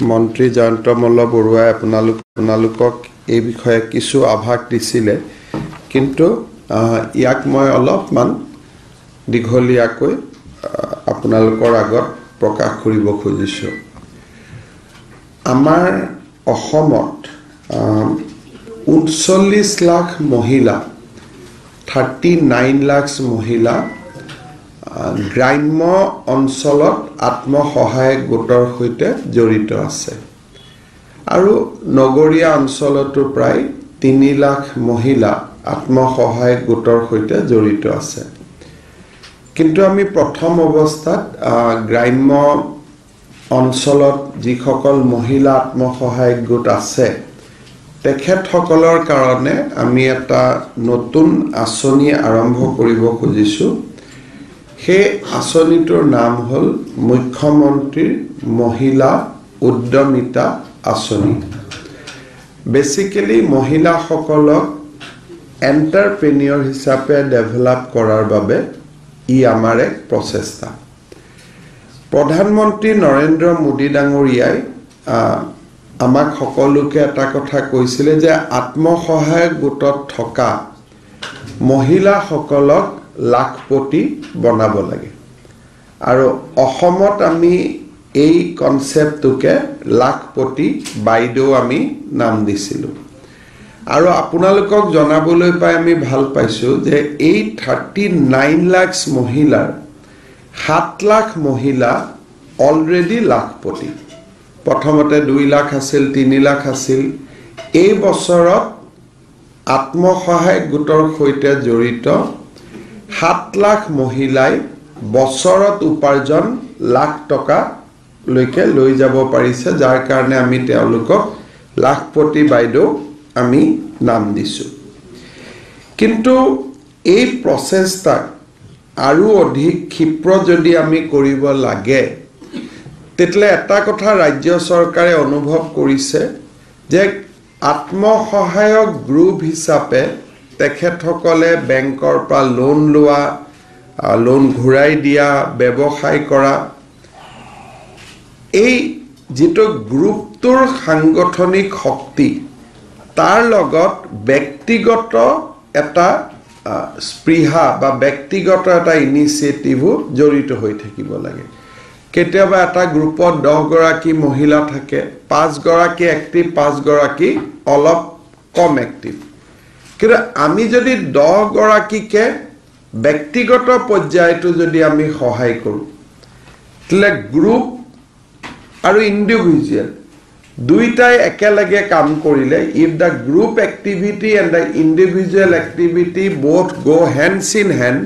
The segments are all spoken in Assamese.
মন্ত্ৰী জয়ন্ত মল্ল বৰুৱাই আপোনালোকক এই বিষয়ে কিছু আভাস দিছিলে, কিন্তু ইয়াক মই অলপমান দীঘলীয়াকৈ আপোনালোকৰ আগত প্ৰকাশ কৰিব খুজিছোঁ। আমাৰ অসমত 39 লাখ মহিলা 39 লাখ মহিলা গ্ৰাম্য অঞ্চলত আত্মসহায়ক গোটৰ সৈতে জড়িত আছে আৰু নগৰীয়া অঞ্চলতো প্ৰায় 3 লাখ মহিলা আত্মসহায়ক গোটৰ সৈতে জড়িত আছে। কিন্তু আমি প্ৰথম অৱস্থাত গ্ৰাম্য অঞ্চলত যিসকল মহিলা আত্মসহায়ক গোট আছে তেখেতসকলৰ কাৰণে আমি এটা নতুন আঁচনি আৰম্ভ কৰিব খুজিছোঁ। সেই আঁচনিটোৰ নাম হ'ল মুখ্যমন্ত্ৰীৰ মহিলা উদ্যমিতা আঁচনি। বেচিকেলি মহিলাসকলক এণ্টাৰপ্ৰেনিয়ৰ হিচাপে ডেভেলপ কৰাৰ বাবে ই আমাৰ এক প্ৰচেষ্টা। প্ৰধানমন্ত্ৰী নৰেন্দ্ৰ মোদী ডাঙৰীয়াই আমাক সকলোকে এটা কথা কৈছিলে যে আত্মসহায়ক গোটত থকা মহিলাসকলক লাখপতি বনাব লাগে, আৰু অসমত আমি এই কনচেপ্টটোকে লাখপতি বাইদেউ আমি নাম দিছিলোঁ। আৰু আপোনালোকক জনাবলৈ পাই আমি ভাল পাইছোঁ যে এই 39 লাখ মহিলাৰ 7 লাখ মহিলা অলৰেডি লাখপতি। প্ৰথমতে 2 লাখ আছিল, 3 লাখ আছিল। এই বছৰত আত্মসহায়ক গোটৰ সৈতে জড়িত 7 লাখ মহিলাই বছৰত উপাৰ্জন লাখ টকালৈকে লৈ যাব পাৰিছে, যাৰ কাৰণে আমি তেওঁলোকক লাখপতি বাইদেউ আমি নাম দিছোঁ। কিন্তু এই প্ৰচেষ্টাক আৰু অধিক ক্ষীপ্ৰ যদি আমি কৰিব লাগে, তেতিয়াহ'লে এটা কথা ৰাজ্য চৰকাৰে অনুভৱ কৰিছে যে আত্মসহায়ক গ্ৰুপ হিচাপে তেখেতসকলে বেংকৰ পৰা লোন লোৱা, লোন ঘূৰাই দিয়া, ব্যৱসায় কৰা, এই যিটো গ্ৰুপটোৰ সাংগঠনিক শক্তি তাৰ লগত ব্যক্তিগত এটা স্পৃহা বা ব্যক্তিগত এটা ইনিচিয়েটিভো জড়িত হৈ থাকিব লাগে। কেতিয়াবা এটা গ্ৰুপত 10 গৰাকী মহিলা থাকে, 5 গৰাকী এক্টিভ, 5 গৰাকী অলপ কম এক্টিভ। কিন্তু আমি যদি 10 গৰাকীকে ব্যক্তিগত পৰ্যায়টো যদি আমি সহায় কৰোঁ, তেতিয়াহ'লে গ্ৰুপ আৰু ইণ্ডিভিজুৱেল দুইটাই একেলগে কাম কৰিলে, if the group activity and the individual activity both go hands in hand,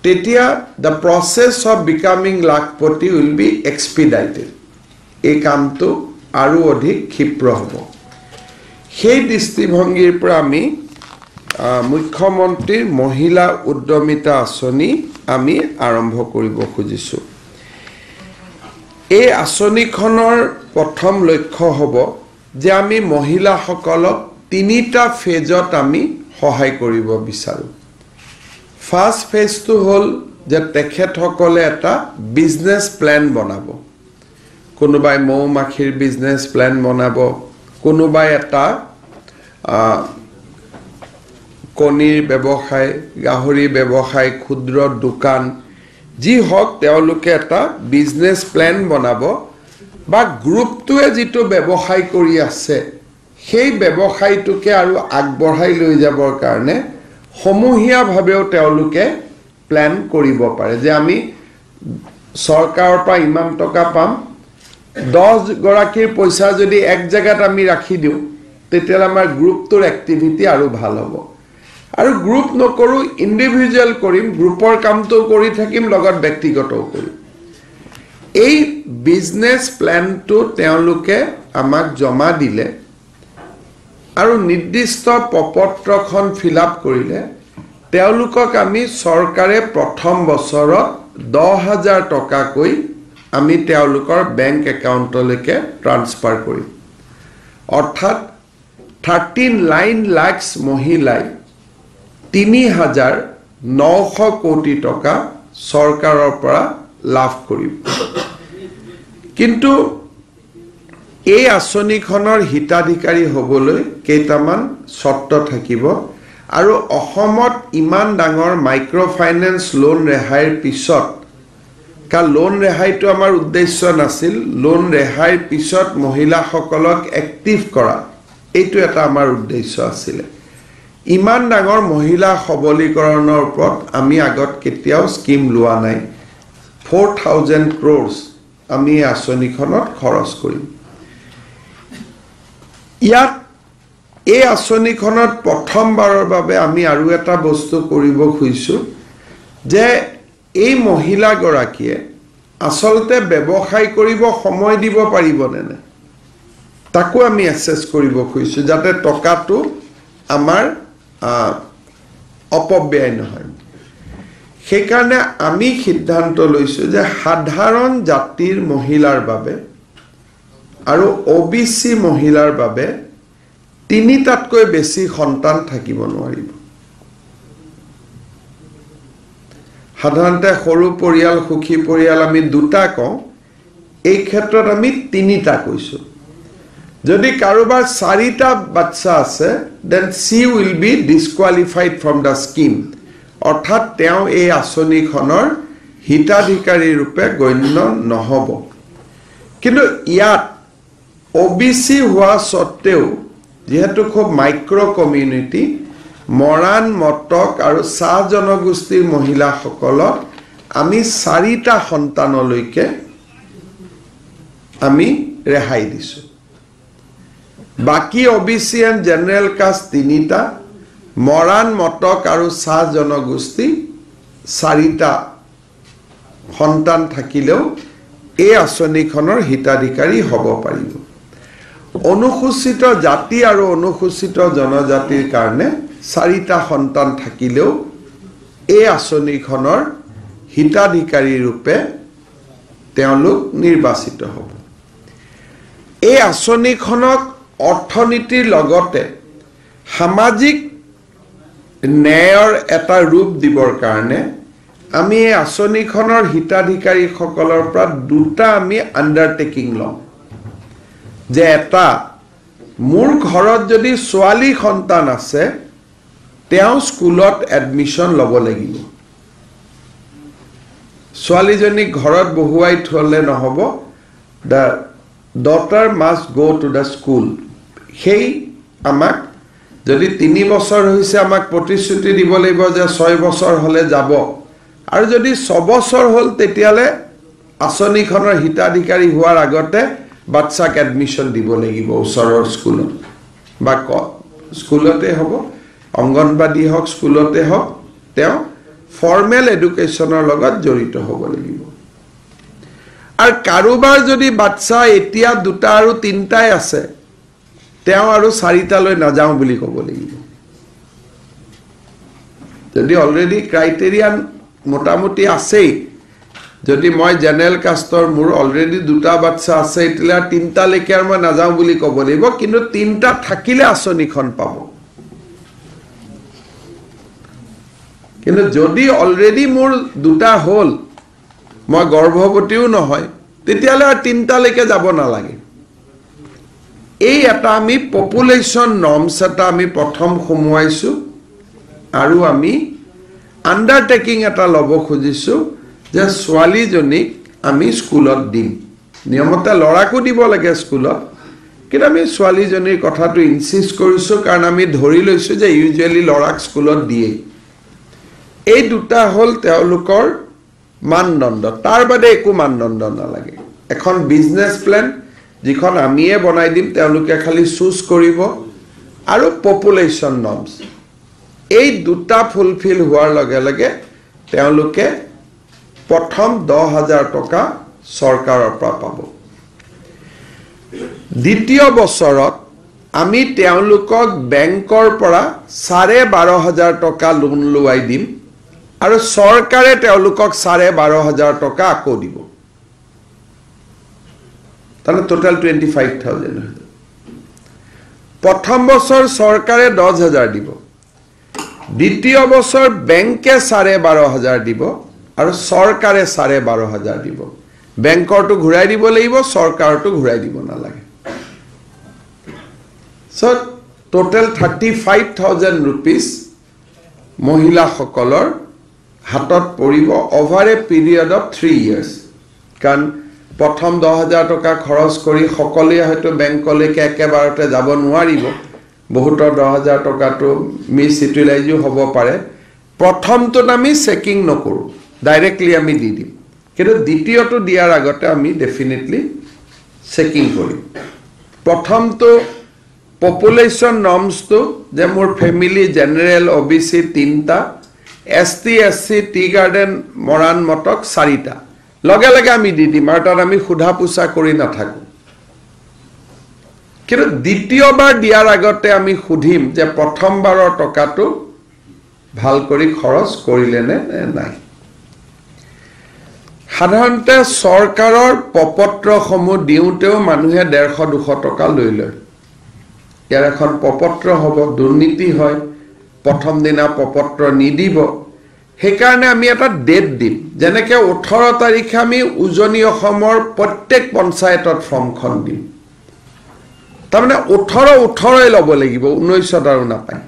তেতিয়া the process of becoming lakhpati will be expedited. এই কামটো আৰু অধিক ক্ষীপ্ৰ হ'ব। সেই দৃষ্টিভংগীৰ পৰা আমি মুখ্যমন্ত্ৰীৰ মহিলা উদ্যমিতা আঁচনি আমি আৰম্ভ কৰিব খুজিছোঁ। এই আঁচনিখনৰ প্ৰথম লক্ষ্য হ'ব যে আমি মহিলাসকলক 3টা ফেজত আমি সহায় কৰিব বিচাৰোঁ। ফাৰ্ষ্ট ফেজটো হ'ল যে তেখেতসকলে এটা বিজনেছ প্লেন বনাব। কোনোবাই মৌ মাখিৰ বিজনেছ প্লেন বনাব, কোনোবাই এটা কণীৰ ব্যৱসায়, গাহৰি ব্যৱসায়, ক্ষুদ্ৰ দোকান, যি হওক তেওঁলোকে এটা বিজনেছ প্লেন বনাব, বা গ্ৰুপটোৱে যিটো ব্যৱসায় কৰি আছে সেই ব্যৱসায়টোকে আৰু আগবঢ়াই লৈ যাবৰ কাৰণে সমূহীয়াভাৱেও তেওঁলোকে প্লেন কৰিব পাৰে যে আমি চৰকাৰৰ পৰা ইমান টকা পাম, 10 গৰাকীৰ পইচা যদি এক জেগাত আমি ৰাখি দিওঁ তেতিয়াহ'লে আমাৰ গ্ৰুপটোৰ এক্টিভিটি আৰু ভাল হ'ব। আৰু গ্ৰুপ নকৰোঁ, ইণ্ডিভিজুৱেল কৰিম, গ্ৰুপৰ কামটো কৰি থাকিম, লগত ব্যক্তিগতও কৰিম। এই বিজনেছ প্লেনটো তেওঁলোকে আমাক জমা দিলে আৰু নিৰ্দিষ্ট প্ৰপত্ৰখন ফিল আপ কৰিলে তেওঁলোকক আমি চৰকাৰে প্ৰথম বছৰত 10,000 টকাকৈ আমি তেওঁলোকৰ বেংক একাউণ্টলৈকে ট্ৰান্সফাৰ কৰিম। অৰ্থাৎ 39 লাখ মহিলাই 3,900 কোটি টকা চৰকাৰৰ পৰা লাভ কৰিব। কিন্তু এই আঁচনিখনৰ হিতাধিকাৰী হ'বলৈ কেইটামান চৰ্ত থাকিব আৰু অসমত ইমান ডাঙৰ মাইক্ৰ ফাইনেন্স লোন ৰেহাইৰ পিছত কা লোন ৰেহাইটো আমাৰ উদ্দেশ্য নাছিল লোন ৰেহাইৰ পিছত মহিলাসকলক এক্টিভ কৰা এইটো এটা আমাৰ উদ্দেশ্য আছিল ইমান ডাঙৰ মহিলা সবলীকৰণৰ ওপৰত আমি আগত কেতিয়াও স্কিম লোৱা নাই 4000 crores আমি আঁচনিখনত খৰচ কৰিম ইয়াত এই আঁচনিখনত প্ৰথমবাৰৰ বাবে আমি আৰু এটা বস্তু কৰিব খুজিছো যে এই মহিলা গৰাকীয়ে আসলতে ব্যৱসায় কৰিব সময় দিব পাৰিব নে তাকো আমি এসেস কৰিব খুজিছো যাতে টকাটো আমাৰ অপব্যয় নহয় সেইকাৰণে আমি সিদ্ধান্ত লৈছো যে সাধাৰণ জাতিৰ মহিলাৰ বাবে আৰু ওবিসি মহিলাৰ বাবে তিনিটাতকৈ বেছি সন্তান থাকিব নোৱাৰিব সাধাৰণতে সৰু পৰিয়াল সুখী পৰিয়াল আমি দুটা কওঁ এই ক্ষেত্ৰত আমি তিনিটা কৈছো যদি কাৰোবাৰ চাৰিটা বাচ্চা আছে then she will be disqualified from the scheme অৰ্থাৎ তেওঁ এই আঁচনিখনৰ হিতাধিকাৰী ৰূপে গণ্য নহব কিন্তু ইয়াত ওবিসি হোৱা সত্ত্বেও যেহেতু খুব মাইক্ৰ কমিউনিটি মৰাণ মটক আৰু চাহ জনগোষ্ঠীৰ মহিলাসকলক আমি চাৰিটা সন্তানলৈকে আমি ৰেহাই দিছো বাকি ওবিসি এণ্ড জেনাৰেল কাষ্ট তিনিটা মৰাণ মটক আৰু চাহ জনগোষ্ঠী চাৰিটা সন্তান থাকিলেও এই আঁচনিখনৰ হিতাধিকাৰী হ'ব পাৰিব অনুসূচিত জাতি আৰু অনুসূচিত জনজাতিৰ কাৰণে চাৰিটা সন্তান থাকিলেও এই আঁচনিখনৰ হিতাধিকাৰী ৰূপে তেওঁলোক নিৰ্বাচিত হ'ব এই আঁচনিখনক অৰ্থনীতিৰ লগতে সামাজিক ন্যায়ৰ এটা ৰূপ দিবৰ কাৰণে আমি এই আঁচনিখনৰ হিতাধিকাৰীসকলৰ পৰা দুটা আমি আণ্ডাৰটেকিং লওঁ যে এটা মোৰ ঘৰত যদি ছোৱালী সন্তান আছে তেওঁ স্কুলত এডমিশন ল'ব লাগিব ছোৱালীজনীক ঘৰত বহুৱাই থলে নহব the daughter must go to the school সেই আমাক যদি 3 বছৰ হৈছে আমাক প্ৰতিশ্ৰুতি দিব লাগিব যে 6 বছৰ হলে যাব আৰু যদি 6 বছৰ হল তেতিয়ালে আঁচনিখনৰ হিতাধিকাৰী হোৱাৰ আগতে বাচ্চাক এডমিশন দিব লাগিব ওচৰৰ স্কুলত বা স্কুলতে হ'ব অঙ্গনবাদী হওক স্কুলতে হওক তেওঁ ফৰ্মেল এডুকেশ্যনৰ লগত জড়িত হ'ব লাগিব আৰু কাৰোবাৰ যদি বাচ্চা এতিয়া দুটা আৰু তিনটাই আছে তেওঁ আৰু চাৰিটালৈ নাযাওঁ বুলি ক'ব লাগিব যদি অলৰেডি ক্ৰাইটেৰিয়ান মোটামুটি আছেই যদি মই জেনাৰেল কাষ্টৰ মোৰ অলৰেডি দুটা বাচ্চা আছে এতিয়া তিনটালৈকে আৰু মই নাযাওঁ বুলি ক'ব লাগিব কিন্তু তিনটা থাকিলে আঁচনিখন পাব কিন্তু যদি অলৰেডি মোৰ দুটা হল মই গৰ্ভৱতীও নহয় তেতিয়ালে আৰু তিনটালৈকে যাব নালাগে এই এটা আমি পপুলেশ্যন নৰ্মছ এটা আমি প্ৰথম সমুৱাইছো আৰু আমি আণ্ডাৰটেকিং এটা ল'ব খুজিছো যে ছোৱালীজনীক আমি স্কুলত দিম নিয়মতে লৰাকো দিব লাগে স্কুলত কিন্তু আমি ছোৱালীজনীৰ কথাটো ইনসিষ্ট কৰিছো কাৰণ আমি ধৰি লৈছো যে ইউজুৱেলি লৰাক স্কুলত দিয়ে এই দুটা হল তেওঁলোকৰ মানদণ্ড তাৰ বাদে একো মানদণ্ড নালাগে এখন বিজনেস প্ল্যান যিখন আমিয়ে বনাই দিম তেওঁলোকে খালি চুজ কৰিব আৰু পপুলেশ্যন নৰ্মছ এই দুটা ফুলফিল হোৱাৰ লগে লগে তেওঁলোকে প্ৰথম 10,000 টকা চৰকাৰৰ পৰা পাব দ্বিতীয় বছৰত আমি তেওঁলোকক বেংকৰ পৰা 12,500 টকা লোন লুৱাই দিম আৰু চৰকাৰে তেওঁলোকক 12,500 টকা আকৌ দিব তাহলে টোটাল 25,000 প্ৰথম বছৰ চৰকাৰে 10,000 দিব দ্বিতীয় বছৰ বেংকে 12,500 দিব আৰু চৰকাৰে 12,500 দিব বেংকৰটো ঘূৰাই দিব লাগিব চৰকাৰটো ঘূৰাই দিব নালাগে So total 35,000 rupees মহিলা সকলৰ হাতত পৰিব over a period of 3 years. কাৰণ প্ৰথম 10,000 টকা খৰচ কৰি সকলোৱে হয়তো বেংকলৈকে একেবাৰতে যাব নোৱাৰিব, বহুতৰ 10,000 টকাটো মিছ ইউটিলাইজো হ'ব পাৰে। প্ৰথমটোত আমি চেকিং নকৰোঁ, ডাইৰেক্টলি আমি দি দিম, কিন্তু দ্বিতীয়টো দিয়াৰ আগতে আমি ডেফিনেটলি চেকিং কৰিম। প্ৰথমটো পপুলেশ্যন নৰ্মছটো যে মোৰ ফেমিলি জেনেৰেল OBC 3টা, ST SC tea garden Moran Matak 4টা, লগে লগে আমি দি দিম আৰু তাত আমি সোধা পোছা কৰি নাথাকোঁ। কিন্তু দ্বিতীয়বাৰ দিয়াৰ আগতে আমি সুধিম যে প্ৰথমবাৰৰ টকাটো ভাল কৰি খৰচ কৰিলে নে নাই। সাধাৰণতে চৰকাৰৰ প্ৰপত্ৰসমূহ দিওঁতেও মানুহে 150-200 টকা লৈ লয়। ইয়াৰ এখন প্ৰপত্ৰ হ'ব, দুৰ্নীতি হয়, প্ৰথম দিনা প্ৰপত্ৰ নিদিব। সেইকাৰণে আমি এটা ডেট দিম, যেনেকৈ 18 তাৰিখে আমি উজনি অসমৰ প্ৰত্যেক পঞ্চায়তত ফৰ্মখন দিম। তাৰমানে 18 ল'ব লাগিব, 19 আৰু নাপায়।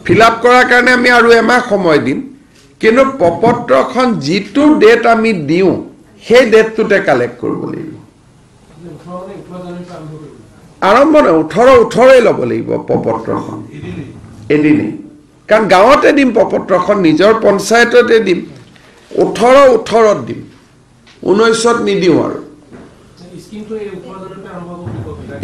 ফিল আপ কৰাৰ কাৰণে আমি আৰু এমাহ সময় দিম, কিন্তু প্ৰপত্ৰখন যিটো ডেট আমি দিওঁ সেই ডেটটোতে কালেক্ট কৰিব লাগিব। আৰম্ভ নহয়, 18 ল'ব লাগিব প্ৰপত্ৰখন এদিনেই, কাৰণ গাঁৱতে দিম প্ৰপত্ৰখন, নিজৰ পঞ্চায়ততে দিম, 18 দিম, 19 নিদিওঁ। আৰু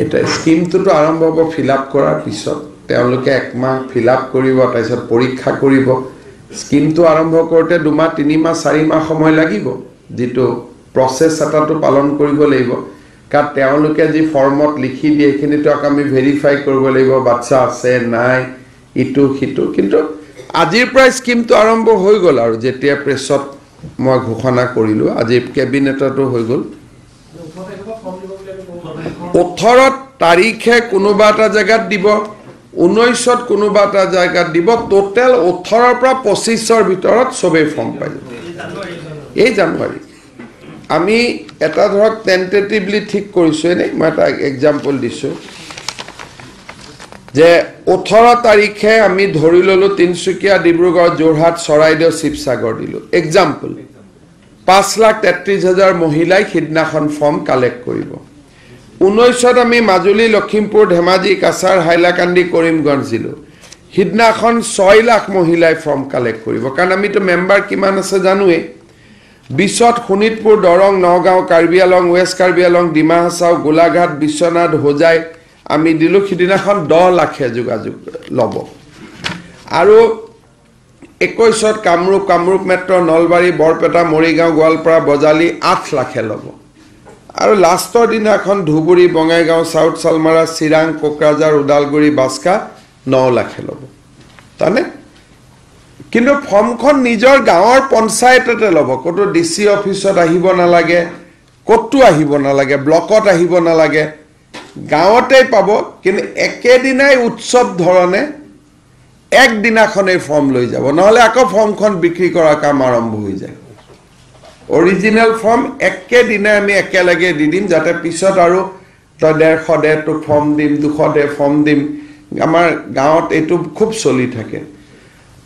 এতিয়া স্কিমটোতো আৰম্ভ হ'ব ফিল আপ কৰাৰ পিছত, তেওঁলোকে একমাহ ফিল আপ কৰিব, তাৰপিছত পৰীক্ষা কৰিব। স্কিমটো আৰম্ভ কৰোঁতে 2 মাহ 3 মাহ 4 মাহ সময় লাগিব, যিটো প্ৰচেছ এটাটো পালন কৰিব লাগিব। কাৰণ তেওঁলোকে যি ফৰ্মত লিখি দিয়ে সেইখিনিতো আমি ভেৰিফাই কৰিব লাগিব, বাচ্চা আছে নাই, ইটো সিটো। কিন্তু আজিৰ পৰাই স্কিমটো আৰম্ভ হৈ গ'ল, আৰু যেতিয়া প্ৰেছত মই ঘোষণা কৰিলোঁ, আজি কেবিনেটতো হৈ গ'ল। 18 তাৰিখে কোনোবা এটা জেগাত দিব, 19 কোনোবা এটা জেগাত দিব, টোটেল 18 পৰা 25 ভিতৰত চবেই ফৰ্ম পাই যাব। এই জানুৱাৰী আমি এটা ধৰক টেণ্টেটিভলি ঠিক কৰিছোঁ, এনেই মই এটা এক্সাম্পল দিছোঁ যে 18 তাৰিখে আমি ধৰি ল'লোঁ তিনিচুকীয়া, ডিব্ৰুগড়, যোৰহাট, চৰাইদেউ, শিৱসাগৰ দিলোঁ এক্সাম্পল। 5,33,000 মহিলাই সিদিনাখন ফৰ্ম কালেক্ট কৰিব। 19 আমি মাজুলী, লখিমপুৰ, ধেমাজি, কাছাৰ, হাইলাকান্দি, কৰিমগঞ্জ দিলোঁ। সিদিনাখন 6 লাখ মহিলাই ফৰ্ম কালেক্ট কৰিব, কাৰণ আমিতো মেম্বাৰ কিমান আছে জানোৱেই। 20 শোণিতপুৰ, দৰং, নগাঁও, কাৰ্বি আলং, ৱেষ্ট কাৰ্বি আলং, ডিমা হাছাও, গোলাঘাট, বিশ্বনাথ, হোজাই আমি দিলোঁ। সিদিনাখন 10 লাখে যোগাযোগ ল'ব। আৰু 21 কামৰূপ মেট্ৰ, নলবাৰী, বৰপেটা, মৰিগাঁও, গোৱালপাৰা, বজালি 8 লাখে ল'ব। আৰু লাষ্টৰ দিনাখন ধুবুৰী, বঙাইগাঁও, চাউথ চালমাৰা, চিৰাং, কোকৰাঝাৰ, ওদালগুৰি, বাস্কা 9 লাখে ল'ব। তাৰমানে কিন্তু ফৰ্মখন নিজৰ গাঁৱৰ পঞ্চায়ততে ল'ব, ক'তো DC অফিচত আহিব নালাগে, ক'তো আহিব নালাগে, ব্লকত আহিব নালাগে, গাঁৱতেই পাব। কিন্তু একেদিনাই উৎসৱ ধৰণে একদিনাখনেই ফৰ্ম লৈ যাব, নহ'লে আকৌ ফৰ্মখন বিক্ৰী কৰাৰ কাম আৰম্ভ হৈ যায়। অৰিজিনেল ফৰ্ম একেদিনাই আমি একেলগে দি দিম, যাতে পিছত আৰু তই 150 দে, তোক ফৰ্ম দিম, 200 দে ফৰ্ম দিম। আমাৰ গাঁৱত এইটো খুব চলি থাকে।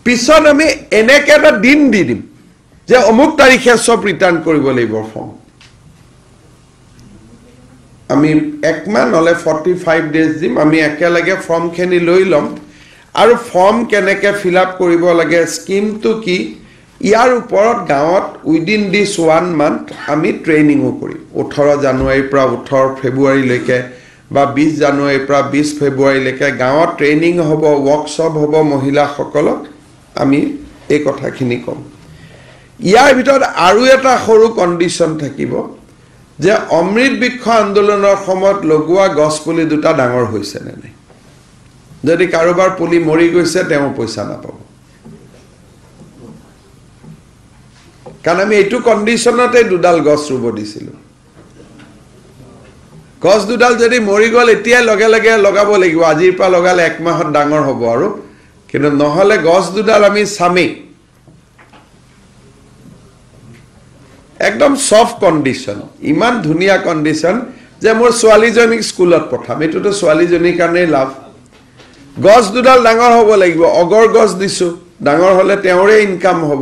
পিছত আমি এনেকৈ এটা দিন দি দিম যে অমুক তাৰিখে চব ৰিটাৰ্ণ কৰিব লাগিব ফৰ্ম। আমি 1 মাহ নহ'লে 45 ডেজ দিম, আমি একেলগে ফৰ্মখিনি লৈ ল'ম। আৰু ফৰ্ম কেনেকৈ ফিল আপ কৰিব লাগে, স্কিমটো কি, ইয়াৰ ওপৰত গাঁৱত উইদিন দিছ 1 মান্থ আমি ট্ৰেইনিঙো কৰিম। 18 জানুৱাৰীৰ পৰা 18 ফেব্ৰুৱাৰীলৈকে বা 20 জানুৱাৰীৰ পৰা 20 ফেব্ৰুৱাৰীলৈকে গাঁৱত ট্ৰেইনিং হ'ব, ৱৰ্কশ্বপ হ'ব, মহিলাসকলক আমি এই কথাখিনি ক'ম। ইয়াৰ ভিতৰত আৰু এটা সৰু কণ্ডিশ্যন থাকিব যে অমৃত বৃক্ষ আন্দোলনৰ সময়ত লগোৱা গছপুলি 2টা ডাঙৰ হৈছে নে নাই। যদি কাৰোবাৰ পুলি মৰি গৈছে তেওঁ পইচা নাপাব, কাৰণ আমি এইটো কণ্ডিশ্যনতে 2ডাল গছ ৰুব দিছিলোঁ। গছ 2ডাল যদি মৰি গ'ল এতিয়াই লগে লগে লগাব লাগিব, আজিৰ পৰা লগালে 1 মাহত ডাঙৰ হ'ব আৰু, কিন্তু নহ'লে গছ 2ডাল আমি চামেই। একদম চফ্ট কণ্ডিশ্যন, ইমান ধুনীয়া কণ্ডিশ্যন, যে মোৰ ছোৱালীজনীক স্কুলত পঠাম এইটোতো ছোৱালীজনীৰ কাৰণে লাভ গছ দুডাল ডাঙৰ হ'ব লাগিব অগৰ গছ দিছো ডাঙৰ হলে তেওঁৰে ইনকাম হ'ব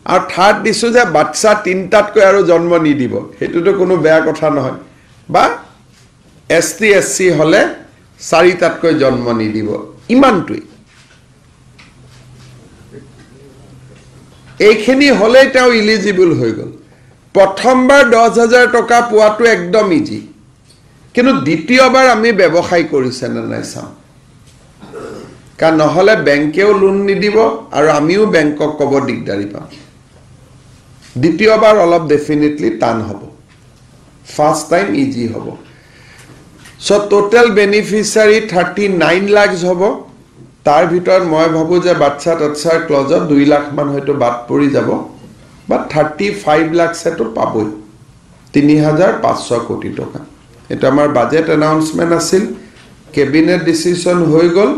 আৰু থাৰ্ড দিছো যে বাচ্চা তিনটাতকৈ আৰু জন্ম নিদিব হেতুটো কোনো বেয়া কথা নহয় বা ST SC হলে চাৰিটাতকৈ জন্ম নিদিব ইমানটোই এইখিনি হলে তেওঁ ইলিজিবল হৈ গল প্ৰথমবাৰ 10,000 টকা পোৱাটো একদম ইজি কিন্তু দ্বিতীয়বাৰ আমি ব্যৱসায় কৰিছে না নাই চাম কাৰণ নহলে বেংকেও লোন নিদিব আৰু আমিও বেংকক কব দিগদাৰি পাম দ্বিতীয়বাৰ অলপ ডেফিনেটলি টান হ'ব ফাৰ্স্ট টাইম ইজি হ'ব সো টোটাল বেনিফিচিয়াৰী 39 লাখ হ'ব তাৰ ভিতৰত মই ভাবো যে বাচ্চা তচ্চাৰ ক্লজত 2 লাখ মান হয়তো বাদ পৰি যাব বা 35 লাখ সেটো পাবই 3,500 কোটি টকা এটা আমাৰ বাজেট এনাউন্সমেন্ট আছিল কেবিনেট ডিসিশন হৈ গল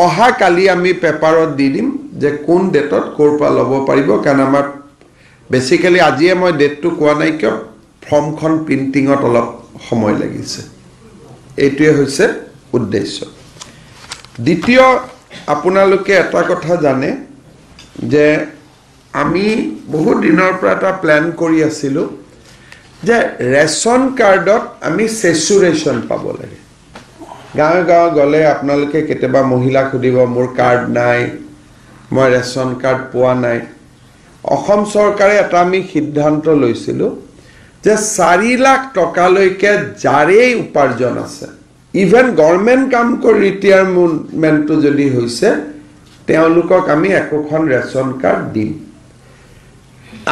অহা কালি আমি পেপাৰত দি দিম যে কোন ডেটত কৰপা লব পাৰিব কাৰণ আমাৰ বেসিক্যালি আজিয়ে মই ডেটটো কোৱা নাই কিয় ফৰ্মখন প্ৰিন্টিংত অলপ সময় লাগিছে এইটোৱে হৈছে উদ্দেশ্য দ্বিতীয় আপোনালোকে এটা কথা জানে যে আমি বহু দিনৰ পৰা এটা প্ল্যান কৰি আছিলো যে ৰেশন কাৰ্ডত আমি সেচুৰেশন পাব লাগে গাঁও গাঁও গলে আপোনালোকে কেতিয়াবা মহিলা খুদিব মোৰ কাৰ্ড নাই মই ৰেশন কাৰ্ড পোৱা নাই অসম চৰকাৰে এটা আমি সিদ্ধান্ত লৈছিলো যে 4 লাখ টকা লৈকে জাৰেই উপাৰ্জন আছে ইভেন গভৰ্নমেন্ট কাম কৰি ৰিটায়াৰমেন্টটো যদি হৈছে তেওঁলোকক আমি একোখন ৰেশন কাৰ্ড দিম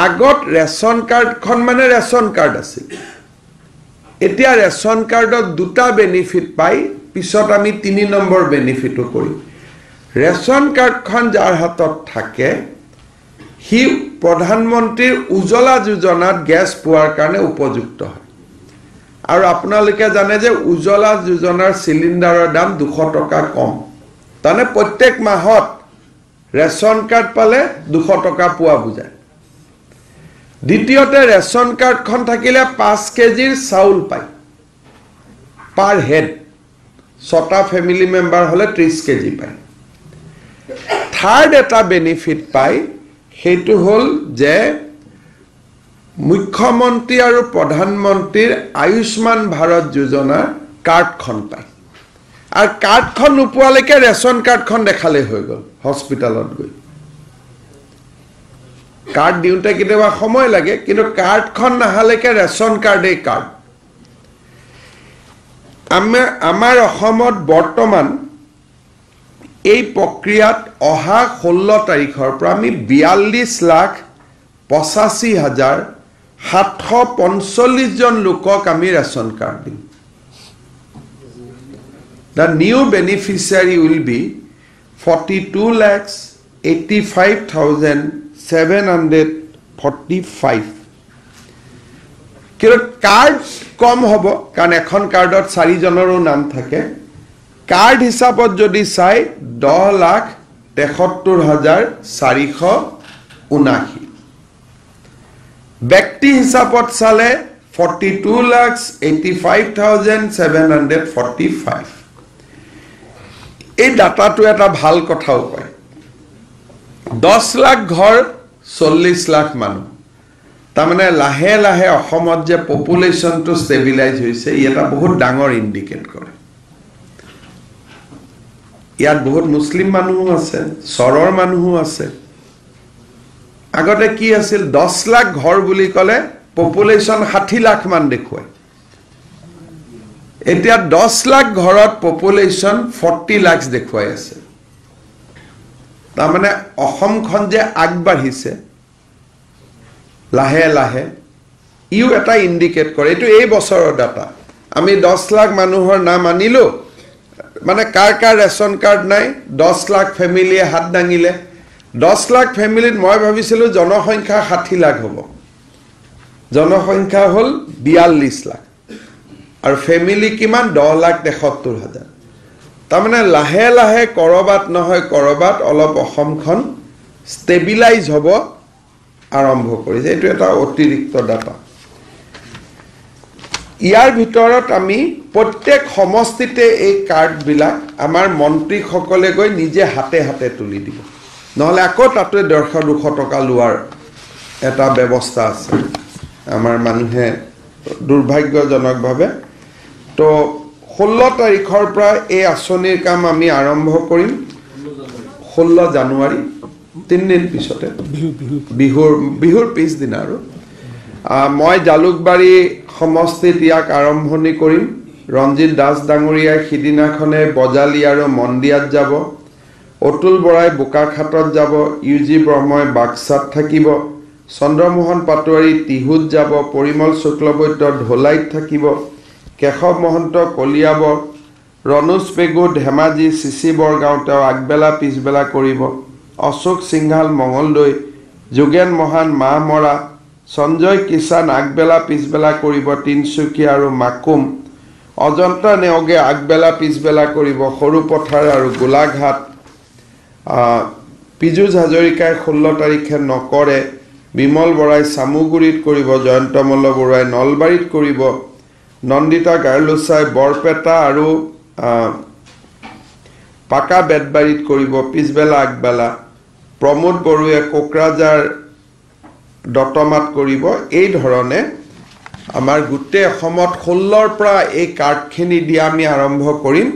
আগত ৰেশন কাৰ্ডখন মানে ৰেশন কাৰ্ড আছিল এতিয়া ৰেশন কাৰ্ডত দুটা বেনিফিট পাই পিছত আমি 3 নম্বৰ বেনিফিটটো কৰিম ৰেশন কাৰ্ডখন যাৰ হাতত থাকে হি প্ৰধানমন্ত্ৰীৰ উজ্জ্বলা যোজনাত গ্যাস পোৱাৰ কাৰণে উপযুক্ত হয় আৰু আপোনালোকে জানে যে উজ্জ্বলা যোজনাৰ সিলিন্ডাৰৰ দাম 200 টকা কম তানে প্ৰত্যেক মাহত ৰেশন কাৰ্ড পালে 200 টকা পোৱা বুজায় দ্বিতীয়তে ৰেশন কাৰ্ডখন থাকিলে 5 কেজিৰ চাউল পায় পাৰ হেড 6টা ফ্যামিলি মেম্বাৰ হলে 30 কেজি পায় থাৰ্ড এটা বেনিফিট পায় হেতু হল যে মুখ্যমন্ত্ৰী আৰু প্ৰধানমন্ত্ৰীৰ আয়ুষ্মান ভাৰত যোজনাৰ কাৰ্ডখন পায় আৰু কাৰ্ডখন নোপোৱালৈকে ৰেশন কাৰ্ডখন দেখালে হৈ গল হস্পিটালত গৈ কাৰ্ড দিওঁতে কেতিয়াবা সময় লাগে কিন্তু কাৰ্ডখন নাহালৈকে ৰেশন কাৰ্ডেই কাৰ্ড আমাৰ অসমত বৰ্তমান এই প্ৰক্ৰিয়াত অহা 16 তাৰিখৰ পৰা আমি 42,85,745 জন লোকক আমি ৰেশন কাৰ্ড দিম The new beneficiary will be 42,85,745 কিন্তু কাৰ্ড কম হ'ব কাৰণ এখন কাৰ্ডত 4 জনৰো নাম থাকে কাৰ্ড হিচাপত যদি চাই 10,73,479 ব্যক্তি হিচাপত চালে 42,85,745 এই ডাটাটো এটা ভাল কথাও কয় 10 লাখ ঘৰ 40 লাখ মানুহ তাৰমানে লাহে লাহে অসমত যে পপুলেশনটো ষ্টেবিলাইজ হৈছে ই এটা বহুত ডাঙৰ ইন্ডিকেট কৰে ইয়াত বহুত মুসলিম মানুহ আছে সৰৰ মানুহ আছে আগতে কি আছিল 10 লাখ ঘৰ বুলি কলে পপুলেশন 60 লাখ মান দেখুৱায় এতিয়া 10 লাখ ঘৰত পপুলেশন 40 লাখ দেখুৱাই আছে তাৰমানে অসমখন যে আগবাঢ়িছে লাহে লাহে ইউ এটা ইন্ডিকেট কৰে এটো এই বছৰৰ ডাটা আমি 10 লাখ মানুহৰ নাম আনিলো মানে কাৰ ৰেশন কাৰ্ড নাই 10 লাখ ফ্যামিলিয়ে হাত দাঙিলে 10 লাখ ফ্যামিলিত মই ভাবিছিলো জনসংখ্যা 60 লাখ হ'ব জনসংখ্যা হল 42 লাখ আৰু ফ্যামিলি কিমান 10,73,000 তাৰমানে লাহে লাহে কৰবাত নহয় কৰবাত অলপ অসমখন ষ্টেবিলাইজ হ'ব আৰম্ভ কৰিছে এটো এটা অতিৰিক্ত ডাটা ইয়াৰ ভিতৰত আমি প্ৰত্যেক সমষ্টিতে এই কাৰ্ডবিলাক আমাৰ মন্ত্ৰীসকলে গৈ নিজে হাতে হাতে তুলি দিব নহলে আকৌ তাতে 150-200 টকা লোৱাৰ এটা ব্যৱস্থা আছে আমাৰ মানুহে দুৰ্ভাগ্যজনকভাৱে তো 16 তাৰিখৰ পৰা এই আঁচনিৰ কাম আমি আৰম্ভ কৰিম 16 জানুৱাৰী 3 দিন পিছতে বিহুৰ পিছদিনা আৰু মই জালুকবাৰী সমষ্টিত ইয়াক আৰম্ভণি কৰিম ৰঞ্জিত দাস ডাঙৰীয়াই সিদিনাখনে বজালি আৰু মন্দিয়াত যাব অতুল বৰাই বোকাখাটত যাব ইউজি ব্ৰহ্মই বাক্সাত থাকিব চন্দ্ৰমোহন পাটোৱাৰী তিহুত যাব পৰিমল শুক্লবৈদ্য ঢোলাইত থাকিব কেশৱ মহন্ত কলিয়াবৰ ৰণোজ পেগু ধেমাজি চিচি বৰগাঁও তেওঁ আগবেলা পিছবেলা কৰিব অশোক সিংহাল মঙলদৈ যোগেন মহান মাহমৰা সঞ্জয় কিষাণ আগবেলা পিছবেলা কৰিব তিনচুকীয়া আৰু মাকুম অজন্তা নেওগে আগবেলা পিছবেলা কৰিব সৰুপথাৰ আৰু গোলাঘাট পীযুষ হাজৰিকাই 16 তাৰিখে নকৰে বিমল বৰাই সামুগুৰিত কৰিব জয়ন্ত মল্ল বৰুৱাই নলবাৰীত কৰিব নন্দিতা গাৰ্লুচাই বৰপেটা আৰু পাকা বেদবাৰীত কৰিব পিছবেলা আগবেলা প্ৰমোদ বৰুৱে কোকৰাঝাৰ দতমাত কৰিব এই ধৰণে আমাৰ গোটেই অসমত 16ৰ পৰা এই কাৰ্ডখিনি দিয়া আমি আৰম্ভ কৰিম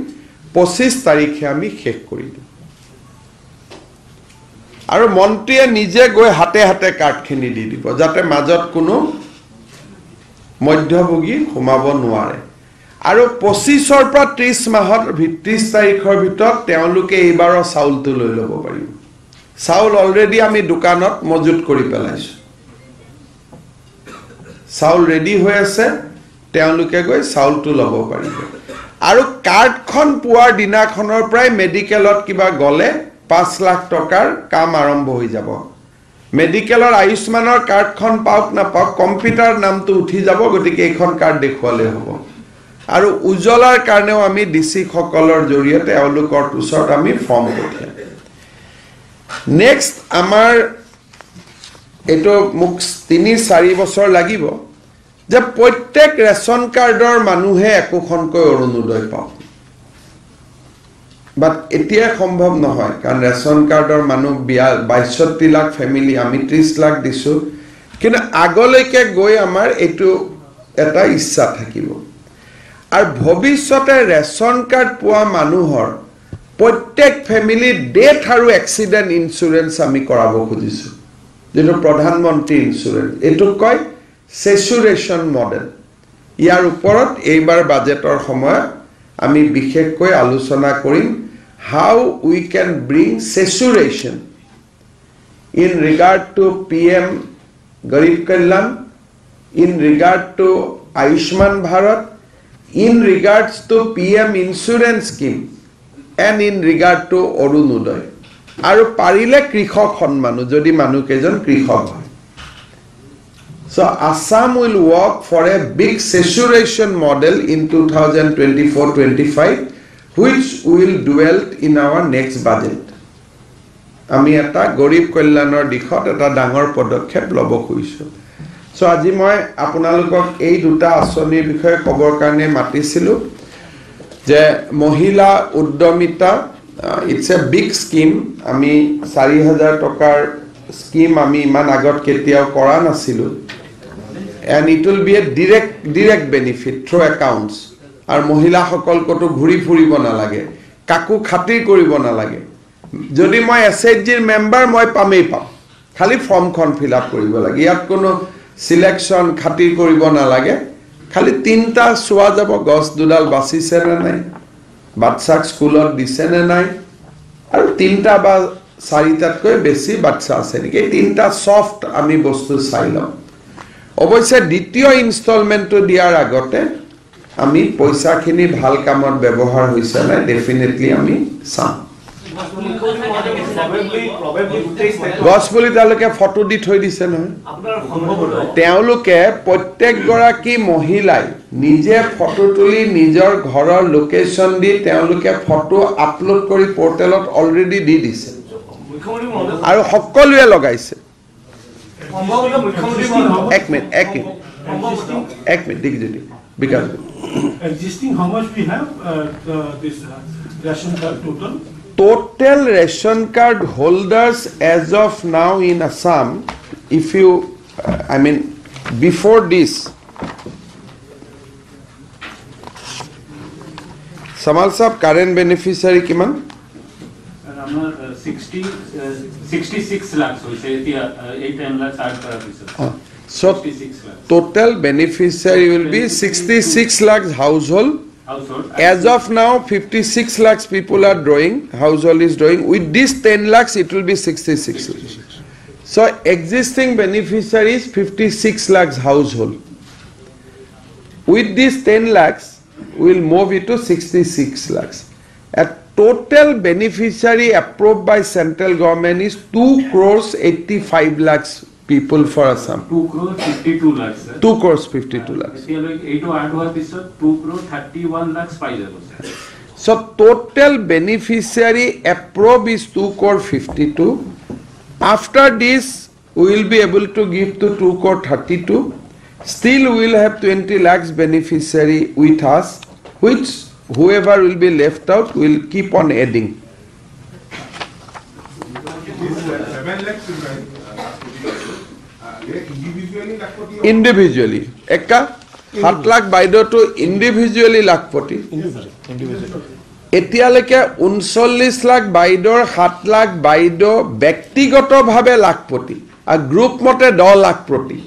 25 তাৰিখে আমি শেষ কৰি দিম আৰু মন্ত্ৰীয়ে নিজে গৈ হাতে হাতে কাৰ্ডখিনি দি দিব যাতে মাজত কোনো মধ্যভোগী সোমাব নোৱাৰে আৰু 25ৰ পৰা 30 মাহৰ 30 তাৰিখৰ ভিতৰত তেওঁলোকে এইবাৰৰ চাউলটো লৈ ল'ব পাৰিব চাউল অলৰেডি আমি দোকানত মজুত কৰি পেলাইছো চাউল ৰেডি হৈ আছে তেওঁলোকে গৈ চাউলটো ল'ব পাৰিব আৰু কাৰ্ডখন পোৱাৰ দিনাখনৰ পৰাই মেডিকেলত কিবা গলে 5 লাখ টকাৰ কাম আৰম্ভ হৈ যাব মেডিকেলৰ আয়ুষ্মানৰ কাৰ্ডখন পাওক না পাওক কম্পিউটাৰ নামটো উঠি যাব গতিকে এইখন কাৰ্ড দেখুৱালে হ'ব আৰু উজ্জ্বলাৰ কাৰণেও আমি ডিসি সকলৰ জৰিয়তে তেওঁলোকৰ ওচৰত আমি ফৰ্ম পঠিয়াম নেক্সট আমাৰ এটো মুখ 3-4 বছৰ লাগিব যে প্ৰত্যেক ৰেশন কাৰ্ডৰ মানুহে একোখনকৈ অৰুণোদয় পাওক বাট এতিয়া সম্ভৱ নহয় কাৰণ ৰেশন কাৰ্ডৰ মানুহ 62 লাখ ফ্যামিলি আমি 30 লাখ দিছো কিন্তু আগলৈকে গৈ আমাৰ এটো এটা ইচ্ছা থাকিব আৰু ভৱিষ্যতে ৰেশন কাৰ্ড পোৱা মানুহৰ প্ৰত্যেক ফ্যামিলি ডেথ আৰু এক্সিডেন্ট ইন্সুৰেন্স আমি কৰাব খুজিছো যেটো প্ৰধানমন্ত্ৰী ইন্সুৰেন্স এটো কয় সেচুৰেশন মডেল ইয়াৰ ওপৰত এইবাৰ বাজেটৰ সময়ত আমি বিশেষকৈ আলোচনা কৰিম how we can bring saturation in regard to PM Garib Kalyan in regard to Ayushman Bharat in regards to PM insurance scheme and in regard to Orunodoy aru parile krishok honmanu jodi manu kejon krishok hoy so Assam will work for a big saturation model in 2024-25 which will dwell in our next budget আমি এটা গৰীব কল্যাণৰ দিশত এটা ডাঙৰ পদক্ষেপ লব খুজিছো সো আজি মই আপোনালোকক এই দুটা আঁচনিৰ বিষয়ে খবৰ কাৰণে মাতিছিলো যে মহিলা উদ্যমিতা it's a big scheme আমি 4000 টকাৰ স্কিম আমি ইমান আগত কেতিয়াও কৰা নাছিলো and it will be a direct benefit through accounts আর মহিলা সকল কত ঘুরি ফুরিব না লাগে কাকু খাতির করিব না লাগে যদি মই এসএইচজিৰ মেম্বার মই পামেই পাম খালি ফর্মখন ফিল আপ করিব লাগে ইয়াত কোনো সিলেকশন খাতির করিব না লাগে খালি তিনটা সোয়া যাব গছ দুডাল বাছিছে না নাই বাচ্চাক স্কুলত দিছে না নাই আর তিনটা বা চাৰিটাতকৈ বেছি বাচ্চা আছে নেকি তিনটা সফট আমি বস্তু চাইলাম অবশ্যে দ্বিতীয় ইনস্টলমেন্টটো দিয়াৰ আগতে আমি পইচাখিনি ভাল কামত ব্যৱহাৰ হৈছে না ডেফিনেটলি আমি চাম গছপুলি তালকে ফটো দি থৈ দিছে নহয় তেওঁলোকে প্ৰত্যেক গৰাকী মহিলাই নিজে ফটো তুলি নিজৰ ঘৰৰ লোকেশন দি তেওঁলোকে ফটো আপলোড কৰি পোৰ্টেলত অলৰেডি দি দিছে আৰু সকলোৱে লগাইছে এক মিনিট এক মিনিট দিগজলি Bikash Existing, how much we have this ration card total? Total ration card holders as of now in Assam, if you, I mean, before this, Samal Sahab, current beneficiary kiman? Ramar 66 lakhs, we say 8 lakhs add kara So 66 lakhs. total beneficiary will be 66 lakhs household. Household. As of now, 56 lakhs people are drawing, household is drawing. With this 10 lakhs, it will be 66 lakhs. So existing beneficiaries 56 lakhs household. With this 10 lakhs, we will move it to 66 lakhs. A total beneficiary approved by central government is 2 crores 85 lakhs people for Assam. 2 crore 52 lakhs, sir. 2 crores 52 lakhs. এতিয়া লৈ এইটো add হোৱাৰ পিছত 2 crore 31 lakhs পাই যাব, sir. So total beneficiary approved is 2 crore 52. After this, we will be able to give to 2 crore 32. Still, we will have 20 lakhs beneficiary with us, which whoever will be left out will keep on adding. Individually. Ekka 7 lakh বাইদেউ to individually লাখপতি. এতিয়ালৈকে 39 লাখ বাইদেউৰ 7 লাখ বাইদেউ ব্যক্তিগতভাৱে লাখপতি আৰু গ্ৰুপ মতে 10 লাখ প্ৰতি.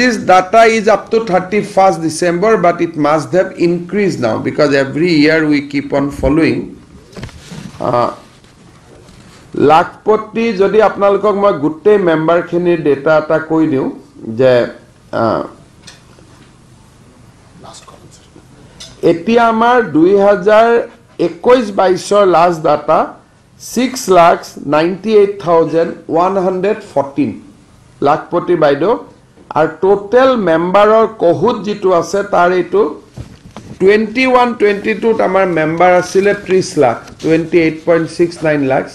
This data is up to 31st December, but it must have increased now because every year we keep on following. লাখপতি যদি আপোনালোকক মই গোটেই মেম্বাৰখিনিৰ ডেটা এটা কৈ দিওঁ যে এতিয়া আমাৰ 2021-22 লাষ্ট ডাটা 6,98,114 লাখপতি বাইদেউ আৰু টোটেল মেম্বাৰৰ কহুত যিটো আছে তাৰ এইটো 21-22 আমাৰ মেম্বাৰ আছিলে 30 lakh 28.69 lakhs.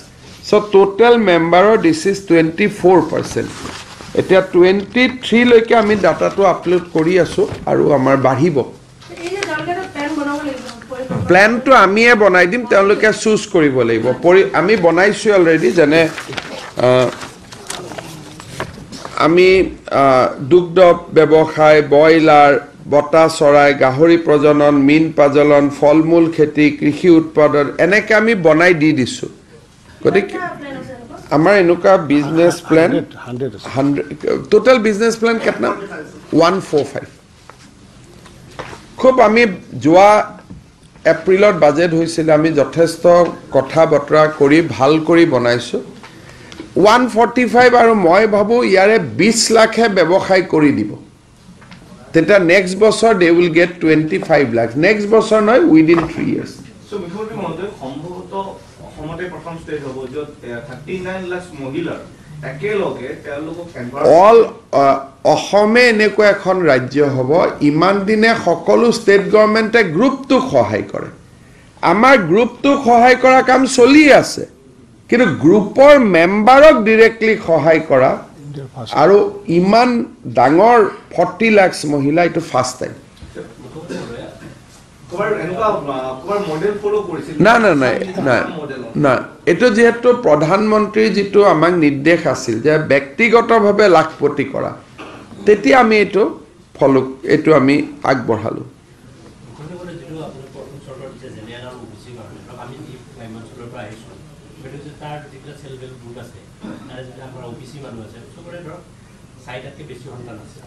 So total member this is 24%. এতিয়া 23 লৈকে আমি ডাটাটো আপলোড কৰি আছো আৰু আমাৰ বাঢ়িব প্ল্যানটো আমিয়ে বনাই দিম তেওঁলোকে চুজ কৰিব লাগিব আমি বনাইছো অলৰেডি যেনে আমি দুগ্ধ ব্যৱসায় বয়লাৰ বটা চৰাই গাহৰি প্ৰজনন মীন পালন ফলমূল খেতি কৃষি উৎপাদন এনেকৈ আমি বনাই দি দিছো গতিকে আমাৰ এনেকুৱা business plan 100 total business plan কেতনা 145 খুব আমি যোৱা এপ্ৰিলত বাজেট হৈছিল আমি যথেষ্ট কথা বতৰা কৰি ভাল কৰি বনাইছো 145 আৰু মই ভাবো ইয়াৰে 20 লাখে ব্যৱসায় কৰি দিব তেটা নেক্সট বছৰ they will get 25 lakhs next বছৰ নহয় within 3 years so মুখ্যমন্ত্ৰী মহোদয় সম্ভৱত অসমতে প্ৰথম ষ্টেজ হ'ব য'ত 39 লাখ মহিলা একেলগে তেওঁলোকক অল অসমে এনেকুৱা এখন ৰাজ্য হ'ব ইমান দিনে সকলো ষ্টেট গভৰ্ণমেণ্টে গ্ৰুপটো সহায় কৰে আমাৰ গ্ৰুপটো সহায় কৰা কাম চলি আছে কিন্তু গ্ৰুপৰ মেম্বাৰক ডাইৰেক্টলি সহায় কৰা আৰু ইমান ডাঙৰ 40 লাখ মহিলা এটো ফাৰ্ষ্ট টাইম না এটো যেহেতু প্ৰধানমন্ত্ৰী যেটো আমাক নিৰ্দেশ আছিল যে ব্যক্তিগতভাৱে লাখপতি কৰা তেতিয়া আমি এটো ফলো এটো আমি আগবঢ়ালো সাইডাতে বেশি সন্তান আছে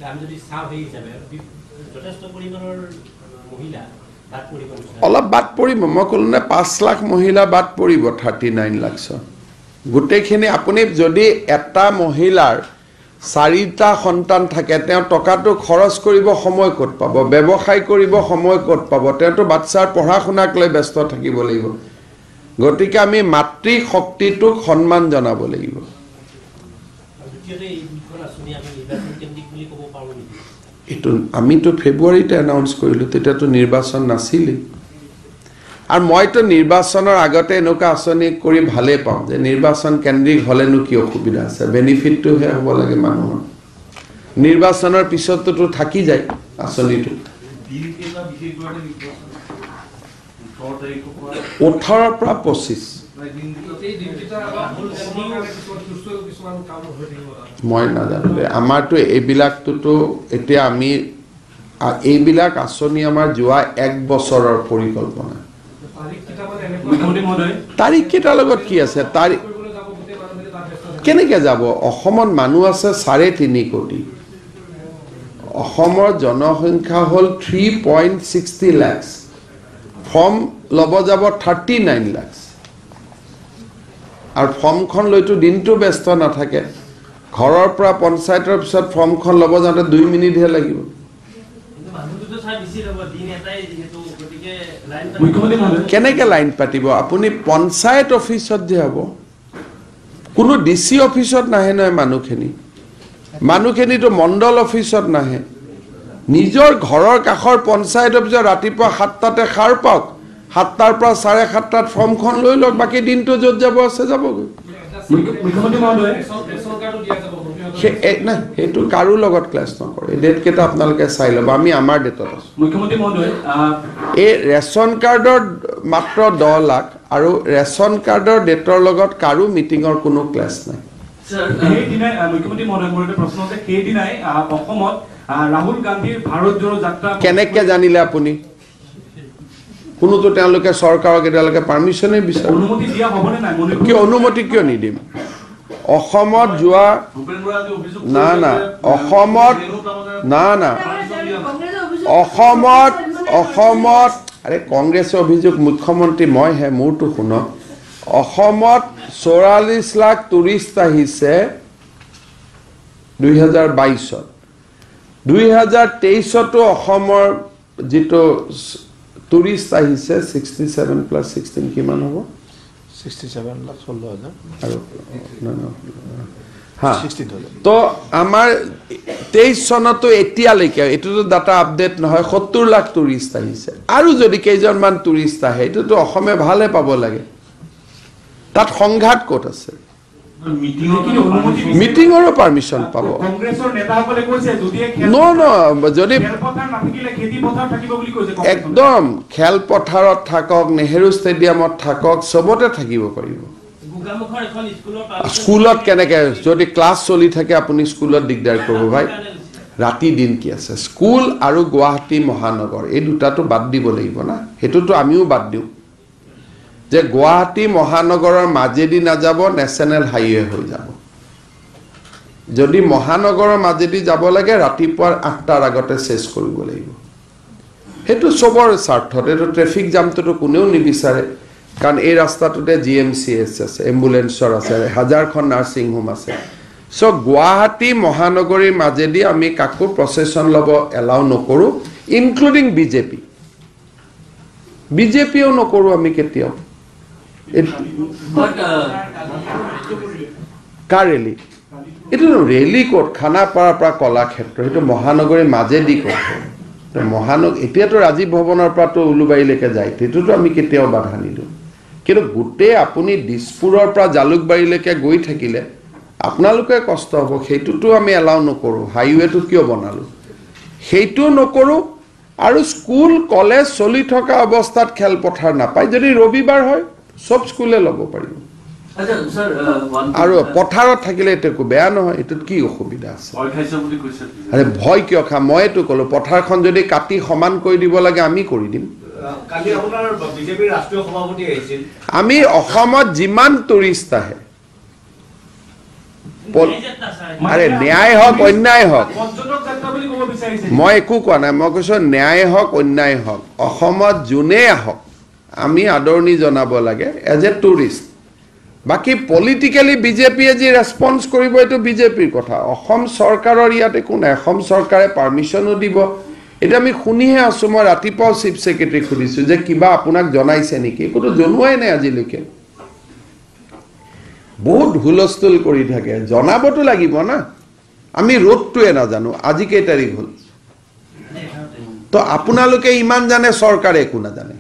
আমি যদি সাব হই যাবে যথেষ্ট পৰিমাণৰ মহিলা বাদ পৰিব অলপ বাদ পৰিব মই কলো না 5 লাখ মহিলা বাদ পৰিব 39 লাখ গুটেখিনি আপুনি যদি এটা মহিলাৰ 4টা সন্তান থাকে তেওঁ টকাটো খৰচ কৰিব সময় ক'ত পাব ব্যৱসায় কৰিব সময় ক'ত পাব তেওঁটো বাচ্চাৰ পঢ়া শুনাক লৈ ব্যস্ত থাকিব লাগিব গতিকে আমি মাতৃ শক্তিটোক সন্মান জনাব লাগিব এটো আমি তো ফেব্ৰুৱাৰীতে অ্যানাউন্স কৰিলো তেতিয়াটো নিৰ্বাচন নাছিল আৰু মইতো নিৰ্বাচনৰ আগতে এনেকুৱা আঁচনি কৰি ভালেই পাওঁ যে নিৰ্বাচন কেন্দ্ৰিক হ'লেনো কি অসুবিধা আছে বেনিফিটটোহে হ'ব লাগে মানুহৰ নিৰ্বাচনৰ পিছততো থাকি যায় আঁচনিটো 18 পৰা 25 মই নাজানো আমাৰতো এইবিলাকটোতো এতিয়া আমি এইবিলাক আঁচনি আমাৰ যোৱা 1 বছৰৰ পৰিকল্পনা তাৰিখ কেইটাৰ লগত কি আছে তাৰিখ কেনেকৈ যাব অসমত মানুহ আছে 3.5 কোটি অসমৰ জনসংখ্যা হ'ল 3.60 লাখ ফৰ্ম ল'ব যাব 39 লাখ আৰু ফৰ্মখন লৈতো দিনটো ব্যস্ত নাথাকে ঘৰৰ পৰা পঞ্চায়তৰ পিছত ফৰ্মখন ল'ব যাওঁতে 2 মিনিটহে লাগিব কেনেকৈ লাইন পাতিব আপুনি পঞ্চায়ত অফিচত যে হ'ব কোনো ডিসি অফিচত নাহে নহয় মানুহখিনিতো মণ্ডল অফিচত নাহে নিজৰ ঘৰৰ কাষৰ পঞ্চায়ত অফিচত ৰাতিপুৱা 7টাতে খাৰ পাওক 7টাৰ পৰা 7:30টাত ফৰ্মখন লৈ লওক বাকি দিনটো য'ত যাব আছে যাবগৈ না সেইটো কাৰো লগত ক্লাছ নকৰে ডেট কেইটা আপোনালোকে চাই ল'ব আমি আমাৰ ডেটত আছো মুখ্যমন্ত্ৰী মহোদয় এই ৰেচন কাৰ্ডৰ মাত্ৰ 10 লাখ আৰু ৰেচন কাৰ্ডৰ ডেটৰ লগত কাৰো মিটিঙৰ কোনো ক্লাছ নাই সেই দিনাই মুখ্যমন্ত্ৰী মহোদয় মোৰ এটা প্ৰশ্ন আছে সেই দিনাই অসমত ৰাহুল গান্ধীৰ ভাৰত জোড়ো যাত্ৰা কেনেকৈ জানিলে আপুনি কোনোতো তেওঁলোকে চৰকাৰক এতিয়ালৈকে পাৰ্মিশ্যনেই বিচাৰে অনুমতি দিয়া হ'বনে নাই কিয় অনুমতি কিয় নিদিম অসমত যোৱা না অসমত না অসমত আৰে কংগ্ৰেছৰ অভিযোগ মুখ্যমন্ত্ৰী মইহে মোৰটো শুনক অসমত 44 লাখ টুৰিষ্ট আহিছে 2022ত 2023তো অসমৰ যেটো টুৰিষ্ট আহিছে 67 প্লাস 16 কিমান হ'ব 67 লাখ 16,000 আৰু হা 60,000 তো আমাৰ 23 চনতো এতিয়ালৈকে এটোতো ডাটা আপডেট নহয় 70 লাখ টুৰিষ্ট আহিছে আৰু যদি কেইজনমান টুৰিষ্ট আহে এটোতো অসমে ভালে পাব লাগে তাত সংঘাত ক'ত আছে মিটিংৰো পাৰমিশন পাব কংগ্ৰেছৰ নেতাসকলে কৈছে যদি খেলপথাৰ নাথাকিলে খেতি পথাৰ থাকিব বুলি কৈছে একদম খেলপথাৰত থাকক নেহেৰু ষ্টেডিয়ামত থাকক সবতে থাকিব পাৰিব স্কুলত কেনেকৈ যদি ক্লাছ চলি থাকে আপুনি স্কুলত দিগদাৰ কৰিব ভাই ৰাতি দিন কি আছে স্কুল আৰু গুৱাহাটী মহানগৰ এই দুটাটো বাদ দিব লাগিব না হেতুটো আমিও বাদ দিও যে গুৱাহাটী মহানগৰৰ মাজেদি না যাব নেশনাল হাইৱে হৈ যাব যদি মহানগৰৰ মাজেদি যাব লাগে ৰাতিপুৱাৰ 8টাৰ আগতে শেষ কৰিব লাগিব হেতু সবৰ স্বাৰ্থত এটো ট্ৰাফিক জামটো কোনেও নিবিচাৰে কাৰণ এই ৰাস্তাটোতে জিএমচিএছ আছে এম্বুলেন্সৰ আছে হাজাৰখন নাৰ্ছিং হোম আছে সো গুৱাহাটী মহানগৰীৰ মাজেদি আমি কাকো প্ৰচেছন লব এলাউ নকৰো ইনক্লুডিং বিজেপিও নকৰো আমি কেতিয়াও কাৰ ৰেলী এটো ৰেলী কোট খানাপাৰাৰ পৰা কলাক্ষেত্ৰ এটো মহানগৰীৰ মাজেদি কোট মহানগৰ এতিয়াতো ৰাজীৱ ভৱনৰ পৰাতো উলুবাৰীলৈকে যায় এটোতো আমি কেতিয়াও বাধা নিদিওঁ কিন্তু গোটেই আপুনি দিছপুৰৰ পৰা জালুকবাৰীলৈকে গৈ থাকিলে আপোনালোকে কষ্ট হ'ব সেইটোতো আমি এলাউ নকৰো হাইৱেটো কিয় বনালো সেইটো নকৰো আৰু স্কুল কলেজ চলি থকা অৱস্থাত খেলপথাৰ নাপায় যদি ৰবিবাৰ হয় সব স্কুলে ল'ব পাৰিব আচ্ছা স্যাৰ আৰু পথাৰত থাকিলে এটো বেয়া নহয় এটোত কি অসুবিধা আছে ভয় খাইছে বুলি কৈছে আৰে ভয় কিয় খা মইতো কলো পথাৰখন যদি কাটি সমান কৰি দিব লাগে আমি কৰি দিম কালি আপোনাৰ বিজেপিৰ ৰাষ্ট্ৰীয় সভাপতি আহিছিল আমি অসমত যিমান টুৰিষ্ট আহে আৰে ন্যায় হওক অন্যায় হওক পৰ্যটক যাত্ৰা বুলি ক'ব বিচাৰিছে মই একো কোৱা নাই মই কৈছো ন্যায় হওক অন্যায় হওক অসমত যোনে আহক আমি আদৰণি জনাব লাগে এজ এ টুৰিষ্ট বাকি পলিটিক্যালি বিজেপিয়ে যি ৰেসপন্স কৰিব এটো বিজেপিৰ কথা অসম চৰকাৰৰ ইয়াত একো নাই অসম চৰকাৰে পাৰমিশনো দিব এটা আমি শুনিহে আছো মই ৰাতিপুৱা চিফ সেক্ৰেটাৰী খুদিছো যে কিবা আপোনাক জনাইছে নেকি কোনো জনোৱাই নাই আজিলৈকে বহুত হুলস্থুল কৰি থাকে জনাবতো লাগিব না আমি ৰোডটোৱে না জানো আজি কেই তাৰিখ হল তো আপোনালোকে ইমান জানে চৰকাৰে একো না জানে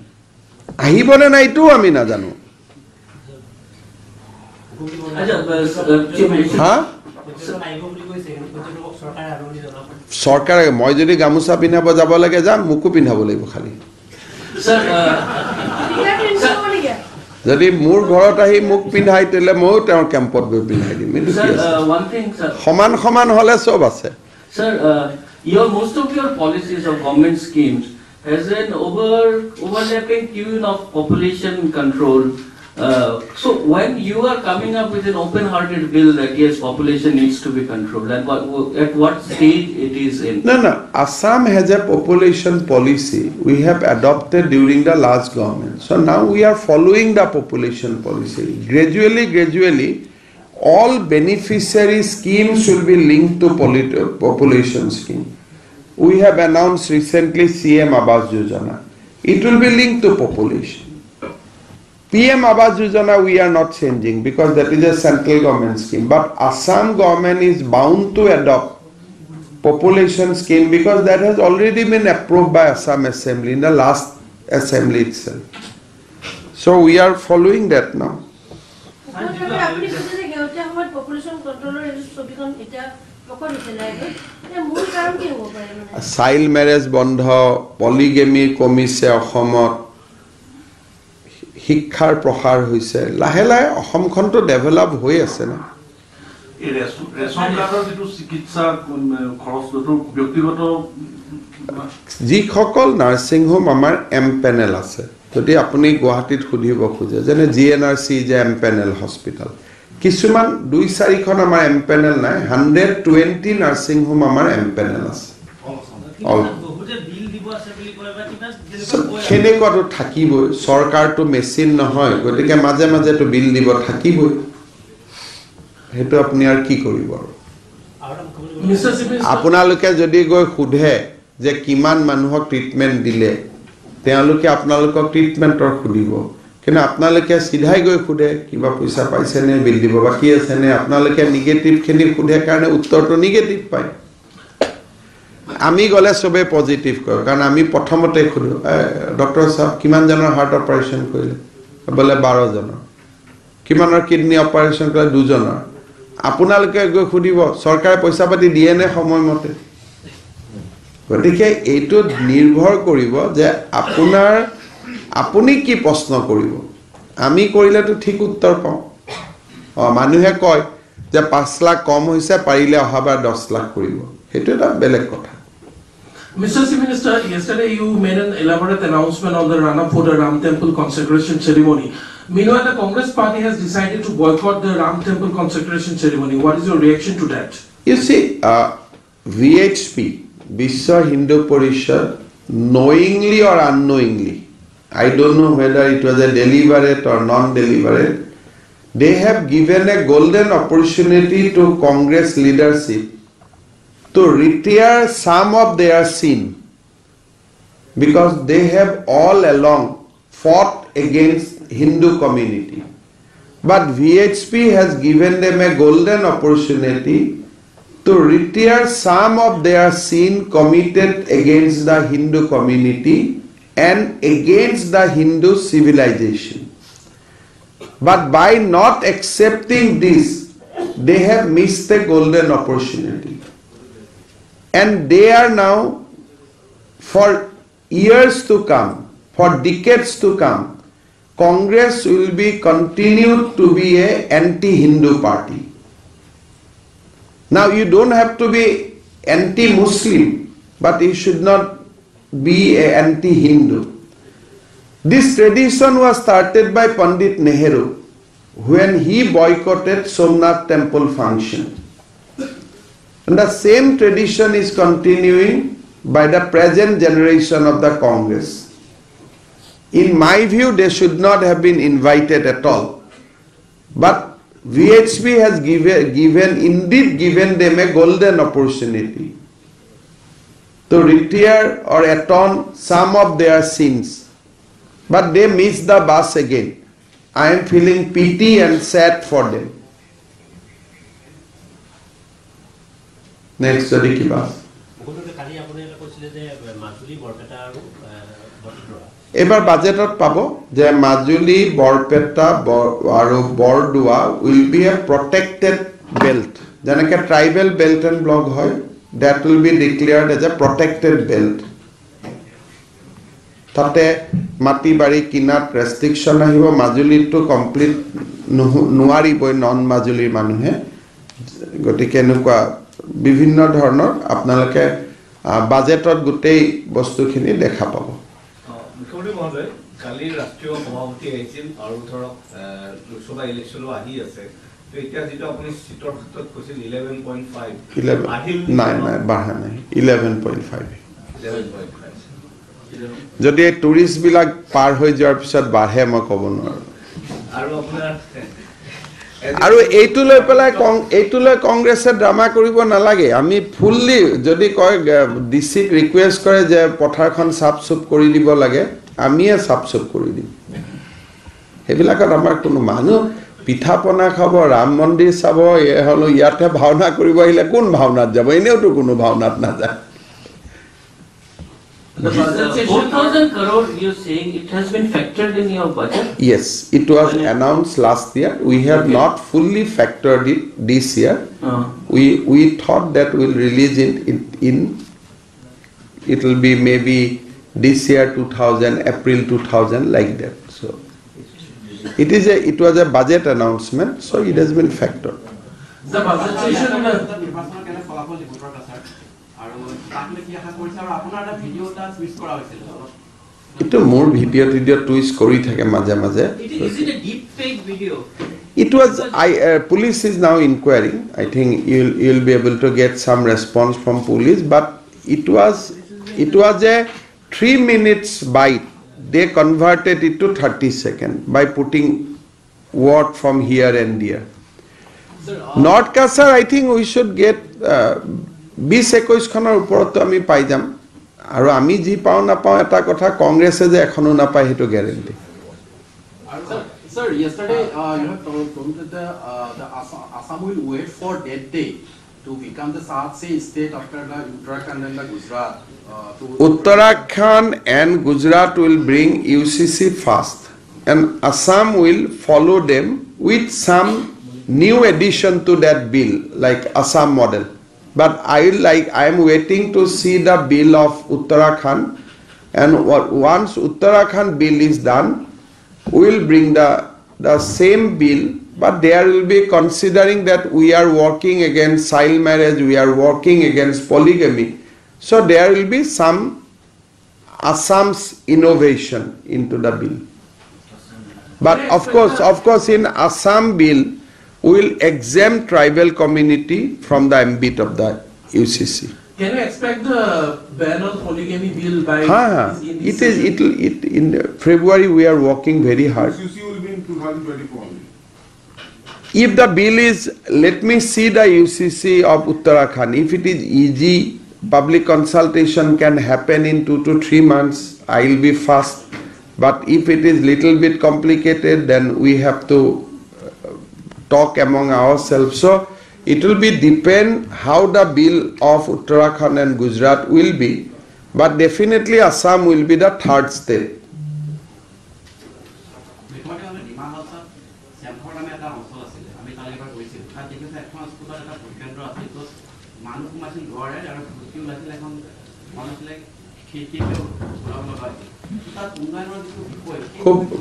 আহিবনে নাইতো আমি নাজানো হা চৰকাৰে মই যদি গামোচা পিন্ধাব যাব লাগে যাম মোকো পিন্ধাব লাগিব খালি যদি মোৰ ঘৰত আহি মোক পিন্ধাই তেলে ময়ো তেওঁৰ কেম্পত গৈ পিন্ধাই দিম সমান সমান হলে চব আছে Sir, most of your policies of government schemes has an overlapping tune of population control. So when you are coming up with an open-hearted bill that yes, population needs to be controlled, and at what stage it is in? No. Assam has a population policy we have adopted during the last government. So now we are following the population policy. Gradually, all beneficiary schemes will be linked to population scheme. We have announced recently CM Awas Yojana. It will be linked to population. PM Awas Yojana we are not changing because that is a central government scheme. But Assam government is bound to adopt population scheme because that has already been approved by Assam Assembly in the last assembly itself. So we are following that now. Child marriage বন্ধ polygamy কমিছে অসমত শিক্ষাৰ প্ৰসাৰ হৈছে লাহে লাহে অসমখনটো ডেভেলপ হৈ আছে না এই ৰেশন কাৰ্ডৰ যেটো চিকিৎসা খৰচটো ব্যক্তিগত যিসকল নাৰ্ছিং হোম আমাৰ এম পেনেল আছে যদি আপুনি গুৱাহাটীত খুদিব খোজে যেনে জিএনআৰসি যে এম পেনেল হস্পিটাল কিছুমান 2-4খন আমাৰ এম পেনেল নাই 120 নাৰ্ছিং হোম আমাৰ এম পেনেল আছে সেনেকুৱাটো থাকিবই চৰকাৰটো মেচিন নহয় গতিকে মাজে মাজে তো বিল দিব থাকিবই হেতু আপুনি আর কি কৰিব আপোনালোকে যদি গৈ খুধে যে কিমান মানুহক ট্ৰিটমেন্ট দিলে তেওঁলোকে আপোনালোকক ট্ৰিটমেন্টৰ খুদিব কিন্তু আপোনালোকে সিধাই গৈ খুধে কিবা পইচা পাইছে নে বিল দিব বাকি আছে নে আপোনালোকে নিগেটিভ খিনি খুধে কাৰণে উত্তৰটো নিগেটিভ পায় আমি গলে সবে পজিটিভ কয় কাৰণ আমি প্ৰথমতে খুদো ডক্টৰ সাহেব কিমান জনৰ হাৰ্ট অপাৰেশন কৰিলে বলে 12 জনৰ কিমানৰ কিডনি অপাৰেশন কৰিলে 2 জনৰ আপোনালোকে গৈ খুদিব চৰকাৰে পইচা পাতি দিয়ে নে সময়মতে গতিকে এইটো নিৰ্ভৰ কৰিব যে আপুনি কি প্ৰশ্ন কৰিব আমি কৰিলেটো ঠিক উত্তৰ পাওঁ মানুহে কয় যে 5 লাখ কম হৈছে পাৰিলে অহাবাৰ 10 লাখ কৰিব হেতু এটা বেলেগ কথা Mr. Chief Minister, yesterday you made an elaborate announcement on the run-up for the Ram Temple consecration ceremony. Meanwhile, the Congress party has decided to boycott the Ram Temple consecration ceremony. What is your reaction to that? You see, VHP, Vishwa Hindu Parishad, knowingly or unknowingly, I don't know whether it was a deliberate or non-deliberate, they have given a golden opportunity to Congress leadership to retire some of their sin because they have all along fought against Hindu community. But VHP has given them a golden opportunity to retire some of their sin committed against the Hindu community and against the Hindu civilization. But by not accepting this, they have missed a golden opportunity. And they are now, for years to come, for decades to come, Congress will be continued to be a anti-Hindu party. Now you don't have to be anti-Muslim, but you should not be a anti-Hindu. This tradition was started by Pandit Nehru when he boycotted Somnath temple function. And the same tradition is continuing by the present generation of the Congress. In my view, they should not have been invited at all. But VHP has given them a golden opportunity to retire or atone some of their sins. But they missed the bus again. I am feeling pity and sad for them. Next, Sadiq Bas. কালি আপোনালোকে কৈছিলে যে মাজুলী বৰপেটা আৰু বৰদোৱা এবাৰ বাজেটত পাব যে মাজুলী বৰপেটা আৰু Bordowa will be a protected belt যেনেকৈ ট্ৰাইবেল বেল্ট এণ্ড ব্লক হয় that will be declared as a protected belt তাতে মাটি বাৰী কিনাত ৰেষ্ট্ৰিকশ্যন আহিব মাজুলীটো কমপ্লিট নোৱাৰিবই নন মাজুলীৰ মানুহে গতিকে এনেকুৱা বিভিন্ন ধৰণৰ আপোনালোকে বাজেটত গোটেই বস্তুখিনি দেখা পাব মুখ্যমন্ত্ৰী মহোদয় কালি ৰাষ্ট্ৰীয় সভাপতি আহিছিল আৰু ধৰক লোকসভা ইলেকশ্যনো আহি আছে তো এতিয়া যেটো আপুনি সিটৰ ক্ষেত্ৰত কৈছিল 11.5 আহিল নাই বাঢ়া নাই 11.5 যদি টুৰিষ্ট বিলাক পাৰ হৈ যোৱাৰ পিছত বাঢ়ে মই ক'ব নোৱাৰো আৰু আপোনাৰ আৰু এইটো লৈ পেলাই কংগ্ৰেছে ড্ৰামা কৰিব নালাগে আমি ফুললি যদি কয় ডিসিক ৰিকুৱেষ্ট কৰে যে পথাৰখন সাফ সুফ কৰি দিব লাগে আমিয়ে সাফ সুফ কৰি দিম সেইবিলাকত আমাৰ কোনো মানুহ পিঠা পনা খাব ৰাম মন্দিৰ চাব হলো ইয়াতে ভাওনা কৰিব আহিলে কোন ভাওনাত যাব এনেওতো কোনো ভাওনাত নাযায় The 4,000 crore you're saying it has been factored in your budget? Yes, it was announced last year. We have not fully factored it this year. We thought that we'll release it it will be maybe this year 2000, April 2000 like that. So it was a budget announcement, so it has been factored. The budget session Ito more video twist kori thake maje maje. Is it a deep fake video? It was police is now inquiring. I think you'll be able to get some response from police, but it was a 3 minutes bite. They converted it to 30 seconds by putting word from here and there. Not Kasar, I think we should get 20-21 খনৰ ওপৰত আমি পাই যাম আৰু আমি জি পাও না পাও এটা কথা কংগ্ৰেছে যে এখনো না পায় হেতু guarantee Sir, yesterday you have told that the Assam will wait for that day to become the South state after the Uttarakhand and the Gujarat. Uttarakhand and Gujarat will bring UCC first and Assam will follow them with some new addition to that bill like Assam model. But I am waiting to see the bill of Uttarakhand, and once Uttarakhand bill is done, we will bring the same bill, but there will be considering that we are working against child marriage, we are working against polygamy. So there will be some Assam's innovation into the bill. But of course in Assam bill, we will exempt tribal community from the ambit of the UCC. Can we expect the ban on polygamy bill by in February we are working very hard. UCC will be in 2024 only. If the bill is, let me see the UCC of Uttarakhand. If it is easy, public consultation can happen in 2 to 3 months. I will be fast. But if it is little bit complicated, then we have to talk among ourselves. So it will be depend how the bill of Uttarakhand and Gujarat will be, but definitely Assam will be the third state.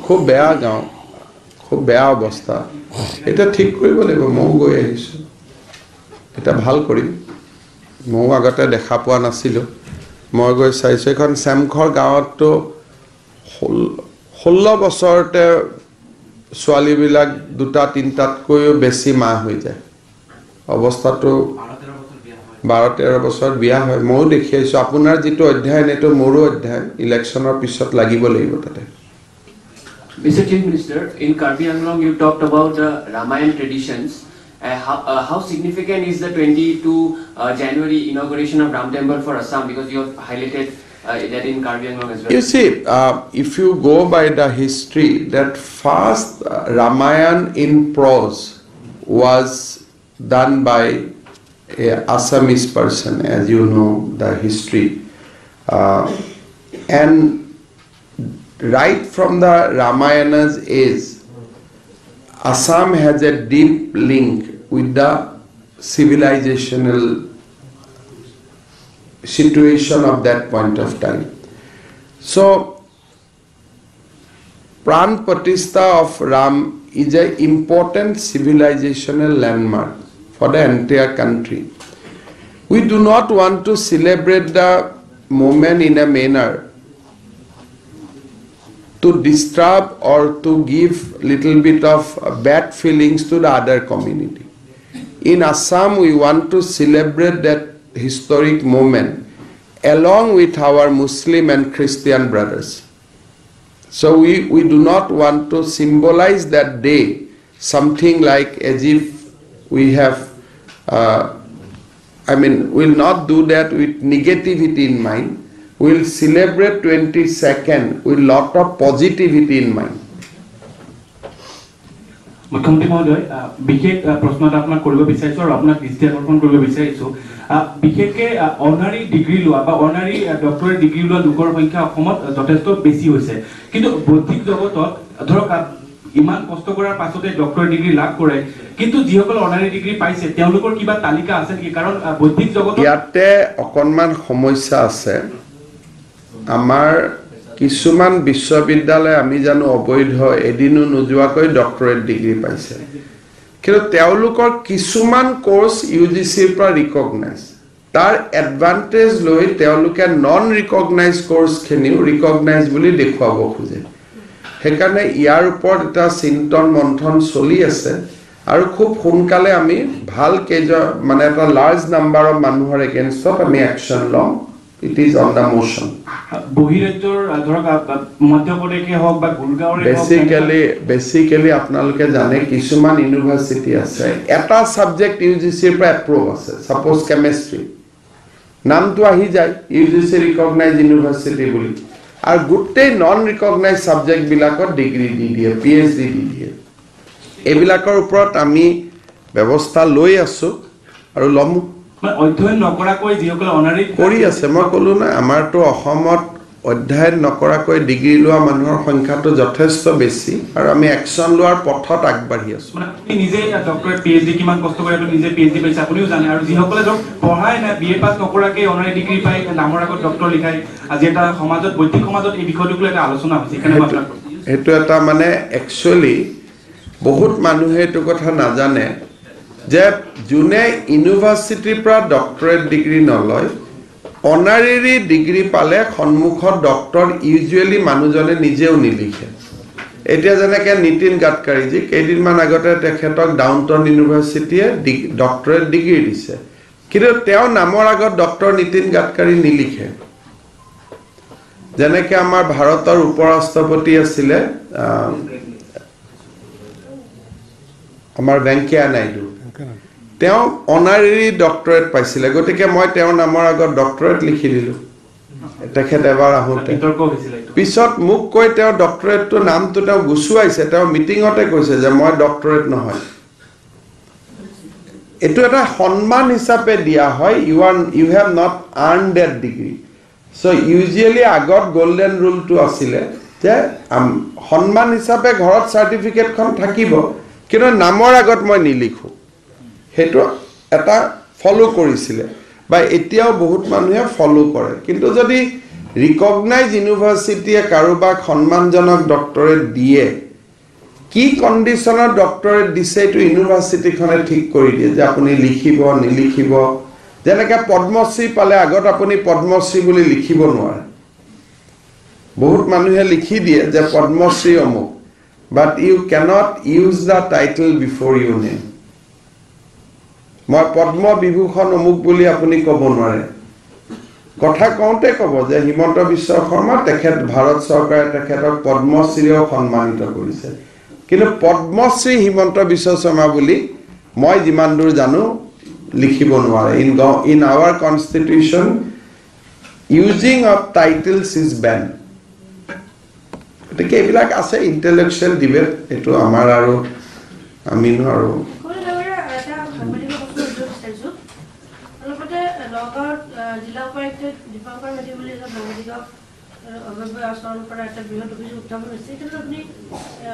খুব বেয়া গাঁও খুব বেয়া অৱস্থা এটা ঠিক কৰিব লাগিব মই গৈ আহিছো এটা ভাল কৰিম মই আগতে দেখা পোৱা নাছিলো মই গৈ চাইছো এখন শ্যামখৰ গাঁৱতো 16 বছৰতে ছোৱালী বিলাক দুটা তিনটাতকৈও বেছি মা হৈ যায় অৱস্থাটো 12-13 বছৰ বিয়া হয় মই দেখি আইছো আপোনাৰ যেটো অধ্যয়ন এটো মোৰো অধ্যয়ন ইলেকশনৰ পিছত লাগিব লাগিব তাতে Mr. Chief Minister, in Karbi Anglong you talked about the Ramayan traditions. How significant is the 22 January inauguration of Ram Temple for Assam, because you have highlighted that in Karbi Anglong as well? You see, if you go by the history, that first Ramayan in prose was done by a Assamese person, as you know the history, and right from the Ramayana's age, Assam has a deep link with the civilizational situation of that point of time. So, Pran Pratishtha of Ram is an important civilizational landmark for the entire country. We do not want to celebrate the moment in a manner to disturb or to give little bit of bad feelings to the other community. In Assam, we want to celebrate that historic moment along with our Muslim and Christian brothers. So we do not want to symbolize that day something like as if we have, we'll not do that with negativity in mind. We'll celebrate 22nd with lot of positivity in mind. মুখ্যমন্ত্ৰী মহোদয় বিশেষ প্ৰশ্ন এটা আপোনাক কৰিব বিচাৰিছো আৰু আপোনাক দৃষ্টি আকৰ্ষণ কৰিব বিচাৰিছো বিশেষকৈ অনাৰী ডিগ্ৰী লোৱা বা অনাৰী ডক্টৰেট ডিগ্ৰী লোৱা লোকৰ সংখ্যা অসমত যথেষ্ট বেছি হৈছে কিন্তু বৌদ্ধিক জগতত ধৰক ইমান কষ্ট কৰাৰ পাছতে ডক্টৰেট ডিগ্ৰী লাভ কৰে কিন্তু যিসকল অনাৰী ডিগ্ৰী পাইছে তেওঁলোকৰ কিবা তালিকা আছে নেকি কাৰণ বৌদ্ধিক জগতত ইয়াতে অকণমান সমস্যা আছে আমাৰ কিছুমান বিশ্ববিদ্যালয় আমি জানো অবৈধ এদিনো নোযোৱাকৈ ডক্টৰেট ডিগ্ৰী পাইছে কিন্তু তেওঁলোকৰ কিছুমান কোৰ্স ইউজিচিৰ পৰা ৰিকগনাইজ তাৰ এডভান্টেজ লৈ তেওঁলোকে নন ৰিকগনাইজ কোৰ্স খিনিও ৰিকগনাইজ বুলি দেখুৱাব খোজে সেইকাৰণে ইয়াৰ ওপৰত এটা চিন্তন মন্থন চলি আছে আৰু খুব সোনকালে আমি ভাল মানে এটা লাৰ্জ নাম্বাৰ অফ মানুহৰ এগেইনষ্টত আমি একচন লম It is on the motion. Basically, আপোনালোকে জানে কিছুমান ইউনিভাৰ্সিটি আছে এটা সাবজেক্ট ইউজিচিৰ পৰা এপ্ৰুভ আছে সাপোজ কেমিষ্ট্ৰি নামটো আহি যায় ইউজিচি ৰিকগনাইজ ইউনিভাৰ্সিটি বুলি আৰু গুটেই নন ৰিকগনাইজ সাবজেক্ট বিলাকত ডিগ্ৰী দি দিয়ে পিএইচডি দি দিয়ে এইবিলাকৰ ওপৰত আমি ব্যৱস্থা লৈ আছো আৰু লম অধ্যয়ন নকৰাকৈ যিসকল অনাৰী কৰি আছে মই কলো না আমাৰটো অসমত অধ্যয়ন নকৰাকৈ ডিগ্ৰী লোৱা মানুহৰ সংখ্যাটো যথেষ্ট বেছি আৰু আমি একচন লোৱাৰ পথত আগবাঢ়ি আছো মানে আপুনি নিজে ডক্টৰেট পিএইচডি কিমান কষ্ট কৰি আপুনি নিজে পিএইচডি পাইছে আপুনিও জানে আৰু যিসকলে পঢ়াই না বিএ পাছ নকৰাকৈ অনাৰী ডিগ্ৰী পাই নামৰ আগত ডক্টৰ লিখাই আজি এটা সমাজত বৈদিক সমাজত এই বিষয়টোক লৈ এটা আলোচনা হৈছে কেনে আপোনাক এটো এটা মানে একচুয়ালি বহুত মানুহে এটো কথা নাজানে যে জুনে ইউনিভাৰ্সিটিৰ পৰা ডক্টৰেট ডিগ্ৰী নলয় অনাৰেৰী ডিগ্ৰী পালে সন্মুখত ডক্টৰ ইউজুৱেলি মানুহজনে নিজেও নিলিখে এতিয়া যেনেকৈ নীতিন গাডকাৰী জি কেইদিনমান আগতে তেখেতক ডাউনটাউন ইউনিভাৰ্সিটিয়ে ডক্টৰেট ডিগ্ৰী দিছে কিন্তু তেওঁ নামৰ আগত ডক্টৰ নীতিন গাডকাৰী নিলিখে যেনেকৈ আমাৰ ভাৰতৰ উপৰাষ্ট্ৰপতি আছিলে আমাৰ ভেংকয়া নাইডু তেওঁ অনাৰেৰী ডক্টৰেট পাইছিলে গতিকে মই তেওঁৰ নামৰ আগত ডক্টৰেট লিখি দিলো তেখেত এবাৰ আহোতে পিছত মোক কৈ তেওঁ ডক্টৰেটটো নামটো তেওঁ গুছুৱাইছে তেওঁ মিটিঙতে কৈছে যে মই ডক্টৰেট নহয় এটো এটা সন্মান হিচাপে দিয়া হয় you have not earn that degree so usually আগত গোল্ডেন ৰুলটো আছিলে যে সন্মান হিচাপে ঘৰত সাৰ্টিফিকেটখন থাকিব কিন্তু নামৰ আগত মই নিলিখো হেটো এটা ফলো কৰিছিলে বা এতিয়াও বহুত মানুহে ফলো কৰে কিন্তু যদি ৰিকগনাইজ ইউনিভাৰ্সিটিয়ে কাৰোবাক সন্মানজনক ডক্টৰেট দিয়ে কি কন্ডিশনৰ ডক্টৰেট দিছে এটো ইউনিভাৰ্সিটিখনে ঠিক কৰি দিয়ে যে আপুনি লিখিব নিলিখিব যেনেকৈ পদ্মশ্ৰী পালে আগত আপুনি পদ্মশ্ৰী বুলি লিখিব নোৱাৰে বহুত মানুহে লিখি দিয়ে যে পদ্মশ্ৰী অমুক but you cannot use the title before your name মই পদ্ম বিভূষণ অমুক বুলি আপুনি ক'ব নোৱাৰে কথা কওঁতে ক'ব যে হিমন্ত বিশ্ব শৰ্মা তেখেত ভাৰত চৰকাৰে তেখেতক পদ্মশ্ৰীও সন্মানিত কৰিছে কিন্তু পদ্মশ্ৰী হিমন্ত বিশ্ব শৰ্মা বুলি মই যিমান দূৰ জানো লিখিব নোৱাৰে in our constitution using of titles is banned গতিকে এইবিলাক আছে ইন্টেলেকচুৱেল ডিবেট এটো আমাৰ আৰু আমি আৰু দীপঙ্কৰ মেধি বুলি সাংবাদিকক অভাৱে আচৰণ কৰা এটা বৃহৎ অভিযোগ উত্থাপন হৈছে কিন্তু আপুনি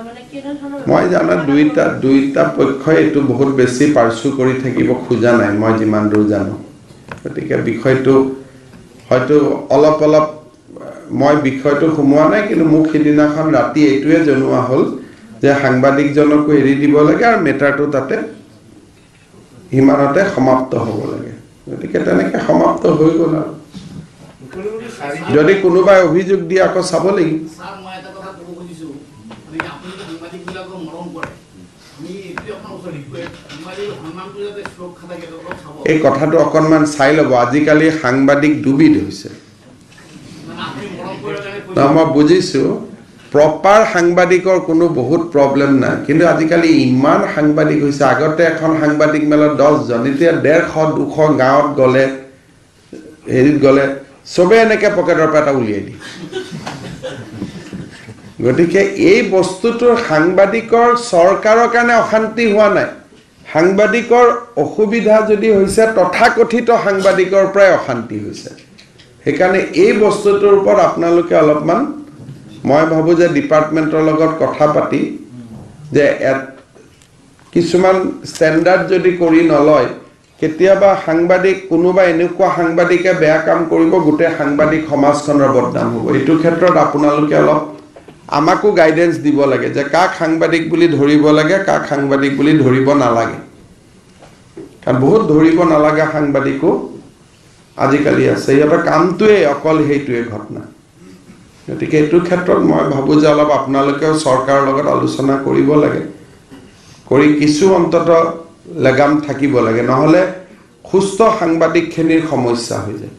মানে কেনেধৰণৰ মই জানা দুইটা পক্ষই এটো বহুত বেছি পাৰসু কৰি থাকিব খোজা নাই মই যিমান দূৰ জানো গতিকে বিষয়টো হয়তো অলপ মই বিষয়টো সোমোৱা নাই কিন্তু মোক সিদিনাখন ৰাতি এইটোৱে জনোৱা হ'ল যে সাংবাদিকজনকো এৰি দিব লাগে আৰু মেটাৰটো তাতে হিমানতে সমাপ্ত হ'ব লাগে গতিকে তেনেকৈ সমাপ্ত হৈ গ'ল আৰু যদি কোনোবাই অভিযোগ দিয়ে আকৌ চাব লাগিব স্যাৰ মই এটা কথা ক'ব খুজিছো মানে আপুনি সাংবাদিকবিলাকক মৰম কৰে আমি এইটো আপোনাৰ ৰিকুৱেষ্ট সাংবাদিক সন্মানটো যাতে সুৰক্ষা থাকে অলপ চাব এই কথাটো অকণমান চাই ল'ব আজিকালি সাংবাদিক দুবিধ হৈছে মই বুজিছোঁ প্ৰপাৰ সাংবাদিকৰ কোনো বহুত প্ৰব্লেম নাই কিন্তু আজিকালি ইমান সাংবাদিক হৈছে আগতে এখন সাংবাদিক মেলত 10 জন এতিয়া 150 200 গাঁৱত গ'লে হেৰিত গ'লে সবে এনেকৈ পকেটৰ পৰা এটা উলিয়াই দিয়ে গতিকে এই বস্তুটোৰ সাংবাদিকৰ চৰকাৰৰ কাৰণে অশান্তি হোৱা নাই সাংবাদিকৰ অসুবিধা যদি হৈছে তথাকথিত সাংবাদিকৰ পৰাই অশান্তি হৈছে সেইকাৰণে এই বস্তুটোৰ ওপৰত আপোনালোকে অলপমান মই ভাবো যে ডিপাৰ্টমেণ্টৰ লগত কথা পাতি যে কিছুমান ষ্টেণ্ডাৰ্ড যদি কৰি নলয় কেতিয়াবা সাংবাদিক কোনোবা এনেকুৱা সাংবাদিকে বেয়া কাম কৰিব গোটেই সাংবাদিক সমাজখনৰ বদনাম হ'ব এইটো ক্ষেত্ৰত আপোনালোকে অলপ আমাকো গাইডেন্স দিব লাগে যে কাক সাংবাদিক বুলি ধৰিব লাগে কাক সাংবাদিক বুলি ধৰিব নালাগে কাৰণ বহুত ধৰিব নালাগে সাংবাদিকো আজিকালি আছে ইয়াৰ কামটোৱে অকল হেইটোৱে ঘটনা গতিকে এইটো ক্ষেত্ৰত মই ভাবো যে অলপ আপোনালোকেও চৰকাৰৰ লগত আলোচনা কৰিব লাগে কৰি কিছু অন্তত লাগাম থাকিব লাগে নহলে সুস্থ সাংবাদিকখিনিৰ সমস্যা হৈ যায়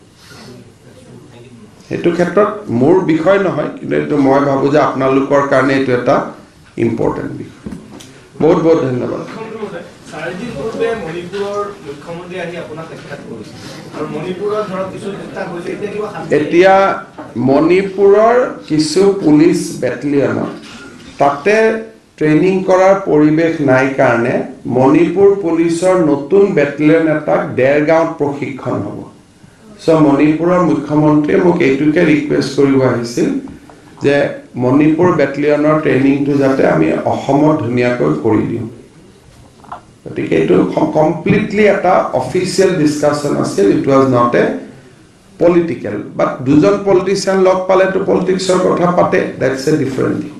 এইটো ক্ষেত্ৰত মোৰ বিষয় নহয় কিন্তু এইটো মই ভাবো যে আপোনালোকৰ কাৰণে এইটো এটা ইম্পৰ্টেন্ট বিষয় বহুত বহুত ধন্যবাদ চাৰিদিন পূৰ্বে মণিপুৰৰ মুখ্যমন্ত্ৰী আহি আপোনাক সাক্ষাৎ কৰিছিল আৰু মণিপুৰৰ ধৰক কিছু চিন্তা হৈছে এতিয়া মণিপুৰৰ কিছু পুলিচ বেটেলিয়নত তাতে ট্ৰেইনিং কৰাৰ পৰিবেশ নাই কাৰণে মণিপুৰ পুলিচৰ নতুন বেটেলিয়ন এটাক দেৰগাঁৱত প্ৰশিক্ষণ হ'ব সো মণিপুৰৰ মুখ্যমন্ত্ৰীয়ে মোক এইটোকে ৰিকুৱেষ্ট কৰিব আহিছিল যে মণিপুৰ বেটেলিয়নৰ ট্ৰেইনিংটো যাতে আমি অসমত ধুনীয়াকৈ কৰি দিওঁ গতিকে এইটো কমপ্লিটলি এটা অফিচিয়েল ডিছকাশ্যন আছিল it was not a political but দুজন পলিটিচিয়ান লগ পালেতো পলিটিক্সৰ কথা পাতে দ্যাটছ এ ডিফাৰেণ্ট থিং